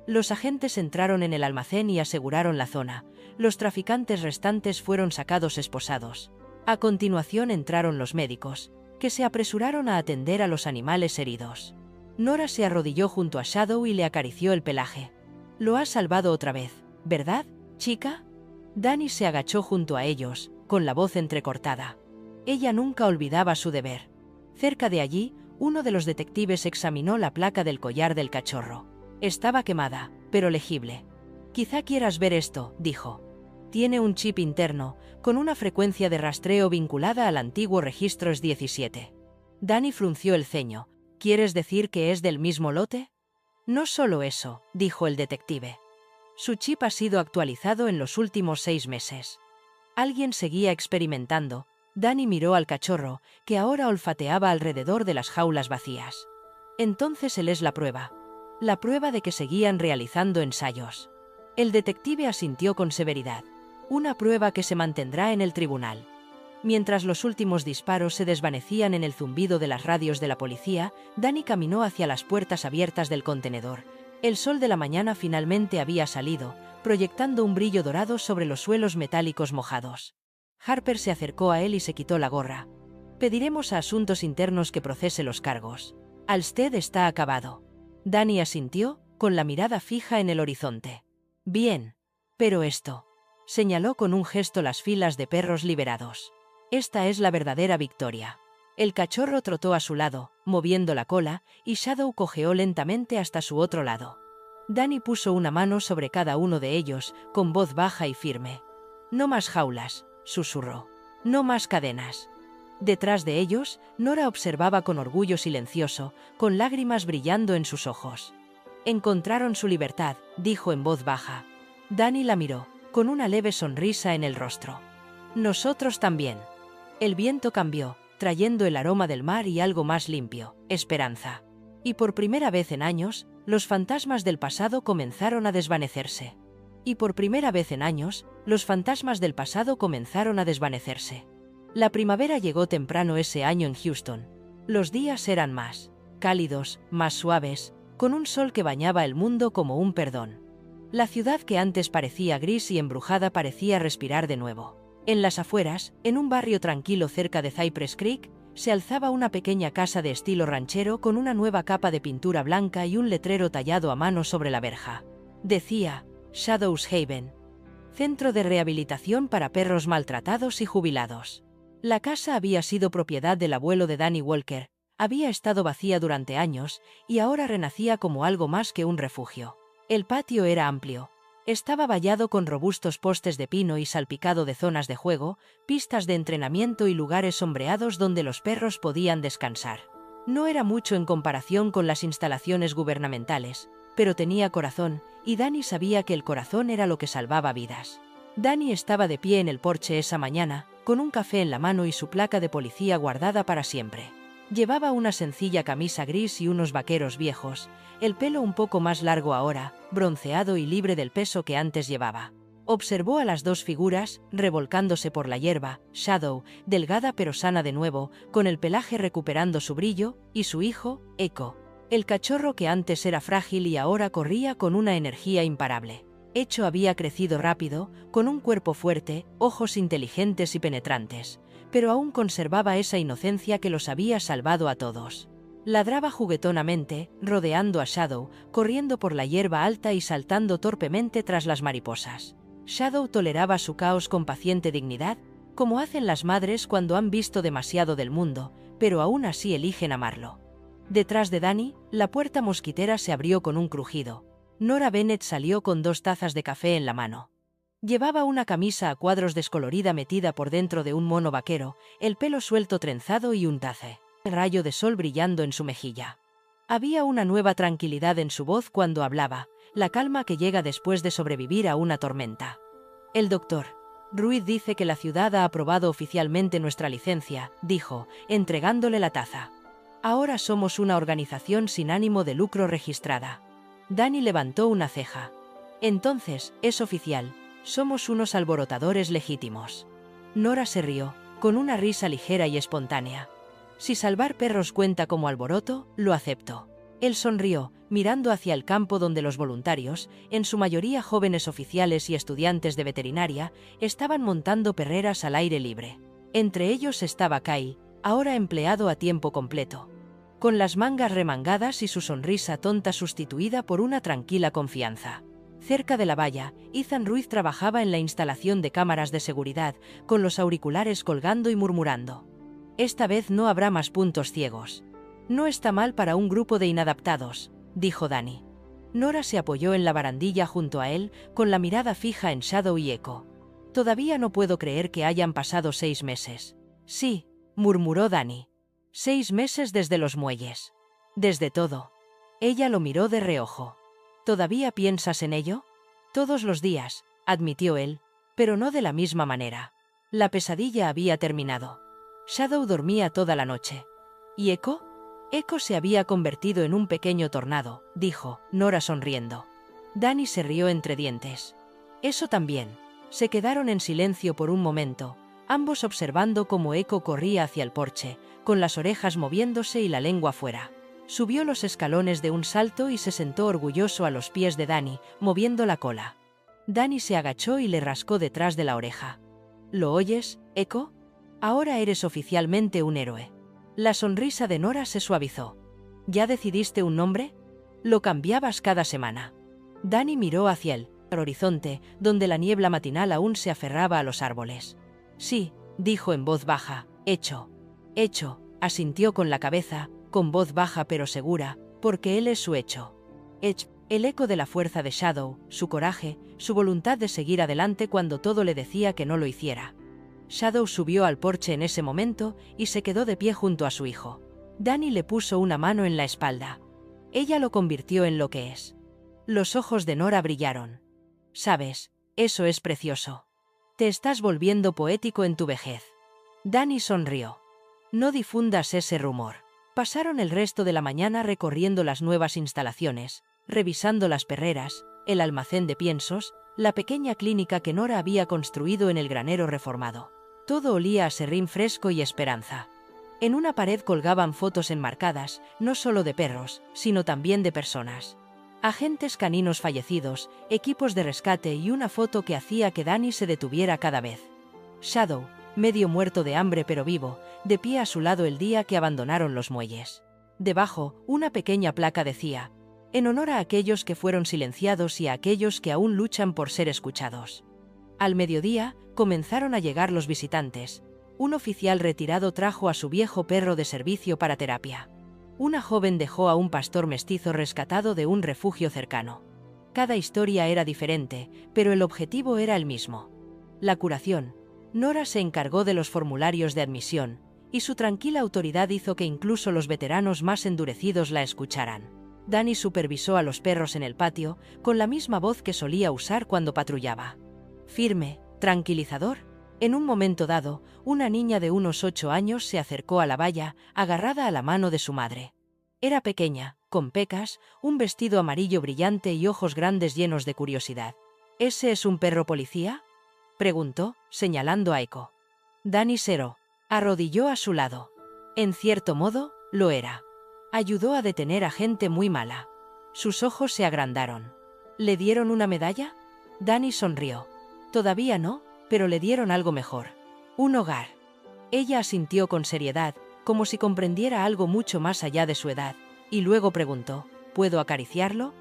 Los agentes entraron en el almacén y aseguraron la zona. Los traficantes restantes fueron sacados esposados. A continuación entraron los médicos, que se apresuraron a atender a los animales heridos. Nora se arrodilló junto a Shadow y le acarició el pelaje. «Lo has salvado otra vez, ¿verdad, chica?» Danny se agachó junto a ellos, con la voz entrecortada. Ella nunca olvidaba su deber. Cerca de allí, uno de los detectives examinó la placa del collar del cachorro. Estaba quemada, pero legible. «Quizá quieras ver esto», dijo. «Tiene un chip interno, con una frecuencia de rastreo vinculada al antiguo registro S17». Danny frunció el ceño. «¿Quieres decir que es del mismo lote?» «No solo eso», dijo el detective. «Su chip ha sido actualizado en los últimos 6 meses». Alguien seguía experimentando. Danny miró al cachorro, que ahora olfateaba alrededor de las jaulas vacías. «Entonces él es la prueba de que seguían realizando ensayos». El detective asintió con severidad. «Una prueba que se mantendrá en el tribunal». Mientras los últimos disparos se desvanecían en el zumbido de las radios de la policía, Danny caminó hacia las puertas abiertas del contenedor. El sol de la mañana finalmente había salido, proyectando un brillo dorado sobre los suelos metálicos mojados. Harper se acercó a él y se quitó la gorra. «Pediremos a Asuntos Internos que procese los cargos. Halstead está acabado». Danny asintió, con la mirada fija en el horizonte. «Bien. Pero esto», señaló con un gesto las filas de perros liberados. «Esta es la verdadera victoria». El cachorro trotó a su lado, moviendo la cola, y Shadow cojeó lentamente hasta su otro lado. Danny puso una mano sobre cada uno de ellos, con voz baja y firme. «No más jaulas», susurró. «No más cadenas». Detrás de ellos, Nora observaba con orgullo silencioso, con lágrimas brillando en sus ojos. «Encontraron su libertad», dijo en voz baja. Danny la miró, con una leve sonrisa en el rostro. «Nosotros también». El viento cambió, trayendo el aroma del mar y algo más limpio, esperanza. Y por primera vez en años, los fantasmas del pasado comenzaron a desvanecerse. La primavera llegó temprano ese año en Houston. Los días eran más cálidos, más suaves, con un sol que bañaba el mundo como un perdón. La ciudad que antes parecía gris y embrujada parecía respirar de nuevo. En las afueras, en un barrio tranquilo cerca de Cypress Creek, se alzaba una pequeña casa de estilo ranchero con una nueva capa de pintura blanca y un letrero tallado a mano sobre la verja. Decía, Shadows Haven. Centro de rehabilitación para perros maltratados y jubilados. La casa había sido propiedad del abuelo de Danny Walker, había estado vacía durante años y ahora renacía como algo más que un refugio. El patio era amplio, Estaba vallado con robustos postes de pino y salpicado de zonas de juego, pistas de entrenamiento y lugares sombreados donde los perros podían descansar. No era mucho en comparación con las instalaciones gubernamentales, pero tenía corazón, y Danny sabía que el corazón era lo que salvaba vidas. Danny estaba de pie en el porche esa mañana, con un café en la mano y su placa de policía guardada para siempre. Llevaba una sencilla camisa gris y unos vaqueros viejos, el pelo un poco más largo ahora, bronceado y libre del peso que antes llevaba. Observó a las dos figuras, revolcándose por la hierba, Shadow, delgada pero sana de nuevo, con el pelaje recuperando su brillo, y su hijo, Echo, el cachorro que antes era frágil y ahora corría con una energía imparable. Echo había crecido rápido, con un cuerpo fuerte, ojos inteligentes y penetrantes, pero aún conservaba esa inocencia que los había salvado a todos. Ladraba juguetonamente, rodeando a Shadow, corriendo por la hierba alta y saltando torpemente tras las mariposas. Shadow toleraba su caos con paciente dignidad, como hacen las madres cuando han visto demasiado del mundo, pero aún así eligen amarlo. Detrás de Danny, la puerta mosquitera se abrió con un crujido. Nora Bennett salió con 2 tazas de café en la mano. Llevaba una camisa a cuadros descolorida metida por dentro de un mono vaquero, el pelo suelto trenzado y un rayo de sol brillando en su mejilla. Había una nueva tranquilidad en su voz cuando hablaba, la calma que llega después de sobrevivir a una tormenta. El doctor Ruiz dice que la ciudad ha aprobado oficialmente nuestra licencia, dijo, entregándole la taza. Ahora somos una organización sin ánimo de lucro registrada. Danny levantó una ceja. Entonces, es oficial, somos unos alborotadores legítimos. Nora se rió, con una risa ligera y espontánea. Si salvar perros cuenta como alboroto, lo acepto. Él sonrió, mirando hacia el campo donde los voluntarios, en su mayoría jóvenes oficiales y estudiantes de veterinaria, estaban montando perreras al aire libre. Entre ellos estaba Kyle, ahora empleado a tiempo completo, con las mangas remangadas y su sonrisa tonta sustituida por una tranquila confianza. Cerca de la valla, Ethan Ruiz trabajaba en la instalación de cámaras de seguridad, con los auriculares colgando y murmurando. Esta vez no habrá más puntos ciegos. No está mal para un grupo de inadaptados, dijo Danny. Nora se apoyó en la barandilla junto a él, con la mirada fija en Shadow y Echo. Todavía no puedo creer que hayan pasado 6 meses. Sí, murmuró Danny. 6 meses desde los muelles. Desde todo. Ella lo miró de reojo. ¿Todavía piensas en ello? Todos los días, admitió él, pero no de la misma manera. La pesadilla había terminado. Shadow dormía toda la noche. ¿Y Echo? Echo se había convertido en un pequeño tornado, dijo, Nora sonriendo. Danny se rió entre dientes. Eso también. Se quedaron en silencio por un momento, ambos observando cómo Echo corría hacia el porche, con las orejas moviéndose y la lengua fuera. Subió los escalones de un salto y se sentó orgulloso a los pies de Danny, moviendo la cola. Danny se agachó y le rascó detrás de la oreja. ¿Lo oyes, Echo? Ahora eres oficialmente un héroe. La sonrisa de Nora se suavizó. ¿Ya decidiste un nombre? Lo cambiabas cada semana. Danny miró hacia el horizonte, donde la niebla matinal aún se aferraba a los árboles. Sí, dijo en voz baja, Echo. Echo, asintió con la cabeza, con voz baja pero segura, porque él es su Echo. El eco de la fuerza de Shadow, su coraje, su voluntad de seguir adelante cuando todo le decía que no lo hiciera. Shadow subió al porche en ese momento y se quedó de pie junto a su hijo. Danny le puso una mano en la espalda. Ella lo convirtió en lo que es. Los ojos de Nora brillaron. Sabes, eso es precioso. Te estás volviendo poético en tu vejez. Danny sonrió. No difundas ese rumor. Pasaron el resto de la mañana recorriendo las nuevas instalaciones, revisando las perreras, el almacén de piensos, la pequeña clínica que Nora había construido en el granero reformado. Todo olía a serrín fresco y esperanza. En una pared colgaban fotos enmarcadas, no solo de perros, sino también de personas. Agentes caninos fallecidos, equipos de rescate y una foto que hacía que Danny se detuviera cada vez. Shadow, medio muerto de hambre pero vivo, de pie a su lado el día que abandonaron los muelles. Debajo, una pequeña placa decía, en honor a aquellos que fueron silenciados y a aquellos que aún luchan por ser escuchados. Al mediodía, comenzaron a llegar los visitantes. Un oficial retirado trajo a su viejo perro de servicio para terapia. Una joven dejó a un pastor mestizo rescatado de un refugio cercano. Cada historia era diferente, pero el objetivo era el mismo. La curación. Nora se encargó de los formularios de admisión, y su tranquila autoridad hizo que incluso los veteranos más endurecidos la escucharan. Danny supervisó a los perros en el patio, con la misma voz que solía usar cuando patrullaba. Firme, tranquilizador. En un momento dado, una niña de unos 8 años se acercó a la valla, agarrada a la mano de su madre. Era pequeña, con pecas, un vestido amarillo brillante y ojos grandes llenos de curiosidad. ¿Ese es un perro policía?, preguntó, señalando a Echo. Danny se arrodilló a su lado. En cierto modo, lo era. Ayudó a detener a gente muy mala. Sus ojos se agrandaron. ¿Le dieron una medalla? Danny sonrió. Todavía no, pero le dieron algo mejor. Un hogar. Ella asintió con seriedad, como si comprendiera algo mucho más allá de su edad, y luego preguntó, ¿puedo acariciarlo?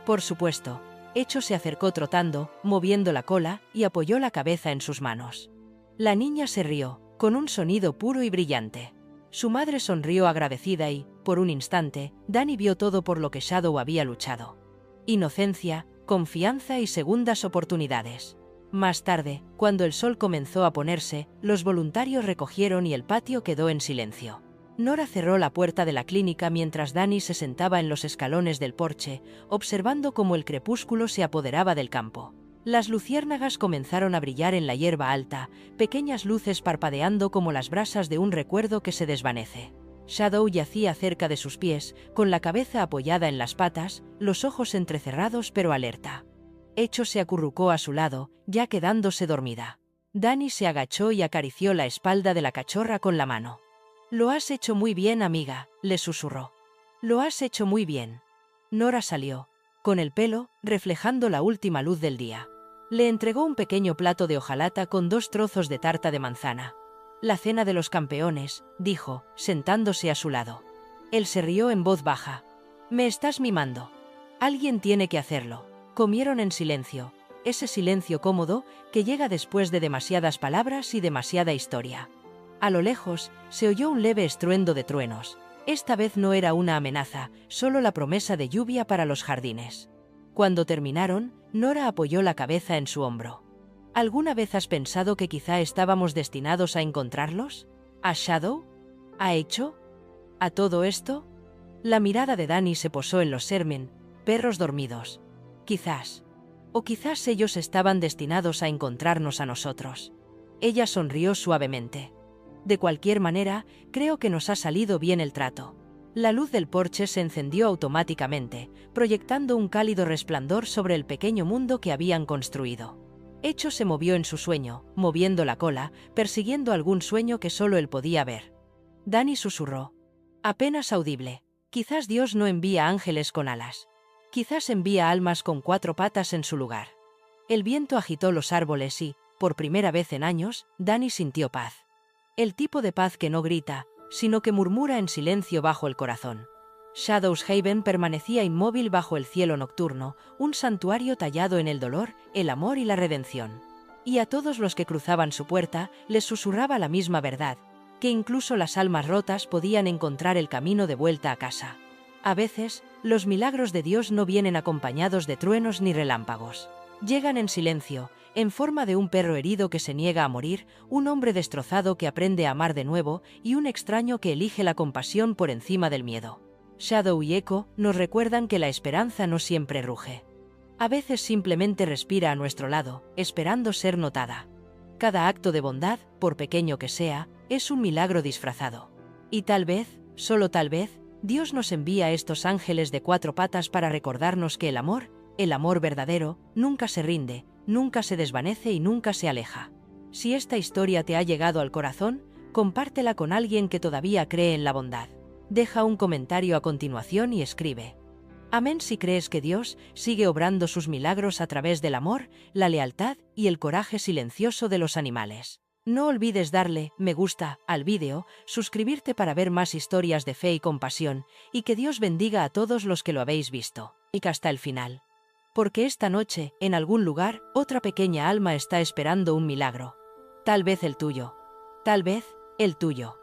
Por supuesto. Echo se acercó trotando, moviendo la cola, y apoyó la cabeza en sus manos. La niña se rió, con un sonido puro y brillante. Su madre sonrió agradecida y, por un instante, Danny vio todo por lo que Shadow había luchado. Inocencia, confianza y segundas oportunidades. Más tarde, cuando el sol comenzó a ponerse, los voluntarios recogieron y el patio quedó en silencio. Nora cerró la puerta de la clínica mientras Danny se sentaba en los escalones del porche, observando cómo el crepúsculo se apoderaba del campo. Las luciérnagas comenzaron a brillar en la hierba alta, pequeñas luces parpadeando como las brasas de un recuerdo que se desvanece. Shadow yacía cerca de sus pies, con la cabeza apoyada en las patas, los ojos entrecerrados pero alerta. Echo se acurrucó a su lado, ya quedándose dormida. Danny se agachó y acarició la espalda de la cachorra con la mano. «Lo has hecho muy bien, amiga», le susurró. «Lo has hecho muy bien». Nora salió, con el pelo reflejando la última luz del día. Le entregó un pequeño plato de hojalata con 2 trozos de tarta de manzana. «La cena de los campeones», dijo, sentándose a su lado. Él se rió en voz baja. «Me estás mimando. Alguien tiene que hacerlo». Comieron en silencio, ese silencio cómodo que llega después de demasiadas palabras y demasiada historia. A lo lejos, se oyó un leve estruendo de truenos. Esta vez no era una amenaza, solo la promesa de lluvia para los jardines. Cuando terminaron, Nora apoyó la cabeza en su hombro. ¿Alguna vez has pensado que quizá estábamos destinados a encontrarlos? ¿A Shadow? ¿A Echo? ¿A todo esto? La mirada de Danny se posó en los Sermen, perros dormidos. Quizás. O quizás ellos estaban destinados a encontrarnos a nosotros. Ella sonrió suavemente. De cualquier manera, creo que nos ha salido bien el trato. La luz del porche se encendió automáticamente, proyectando un cálido resplandor sobre el pequeño mundo que habían construido. Echo se movió en su sueño, moviendo la cola, persiguiendo algún sueño que solo él podía ver. Danny susurró. Apenas audible. Quizás Dios no envía ángeles con alas. Quizás envía almas con 4 patas en su lugar. El viento agitó los árboles y, por primera vez en años, Danny sintió paz. El tipo de paz que no grita, sino que murmura en silencio bajo el corazón. Shadow's Haven permanecía inmóvil bajo el cielo nocturno, un santuario tallado en el dolor, el amor y la redención. Y a todos los que cruzaban su puerta, les susurraba la misma verdad, que incluso las almas rotas podían encontrar el camino de vuelta a casa. A veces, los milagros de Dios no vienen acompañados de truenos ni relámpagos. Llegan en silencio, en forma de un perro herido que se niega a morir, un hombre destrozado que aprende a amar de nuevo y un extraño que elige la compasión por encima del miedo. Shadow y Echo nos recuerdan que la esperanza no siempre ruge. A veces simplemente respira a nuestro lado, esperando ser notada. Cada acto de bondad, por pequeño que sea, es un milagro disfrazado. Y tal vez, solo tal vez, Dios nos envía a estos ángeles de 4 patas para recordarnos que el amor verdadero, nunca se rinde, nunca se desvanece y nunca se aleja. Si esta historia te ha llegado al corazón, compártela con alguien que todavía cree en la bondad. Deja un comentario a continuación y escribe. Amén si crees que Dios sigue obrando sus milagros a través del amor, la lealtad y el coraje silencioso de los animales. No olvides darle me gusta al vídeo, suscribirte para ver más historias de fe y compasión, y que Dios bendiga a todos los que lo habéis visto, y que hasta el final. Porque esta noche, en algún lugar, otra pequeña alma está esperando un milagro. Tal vez el tuyo. Tal vez, el tuyo.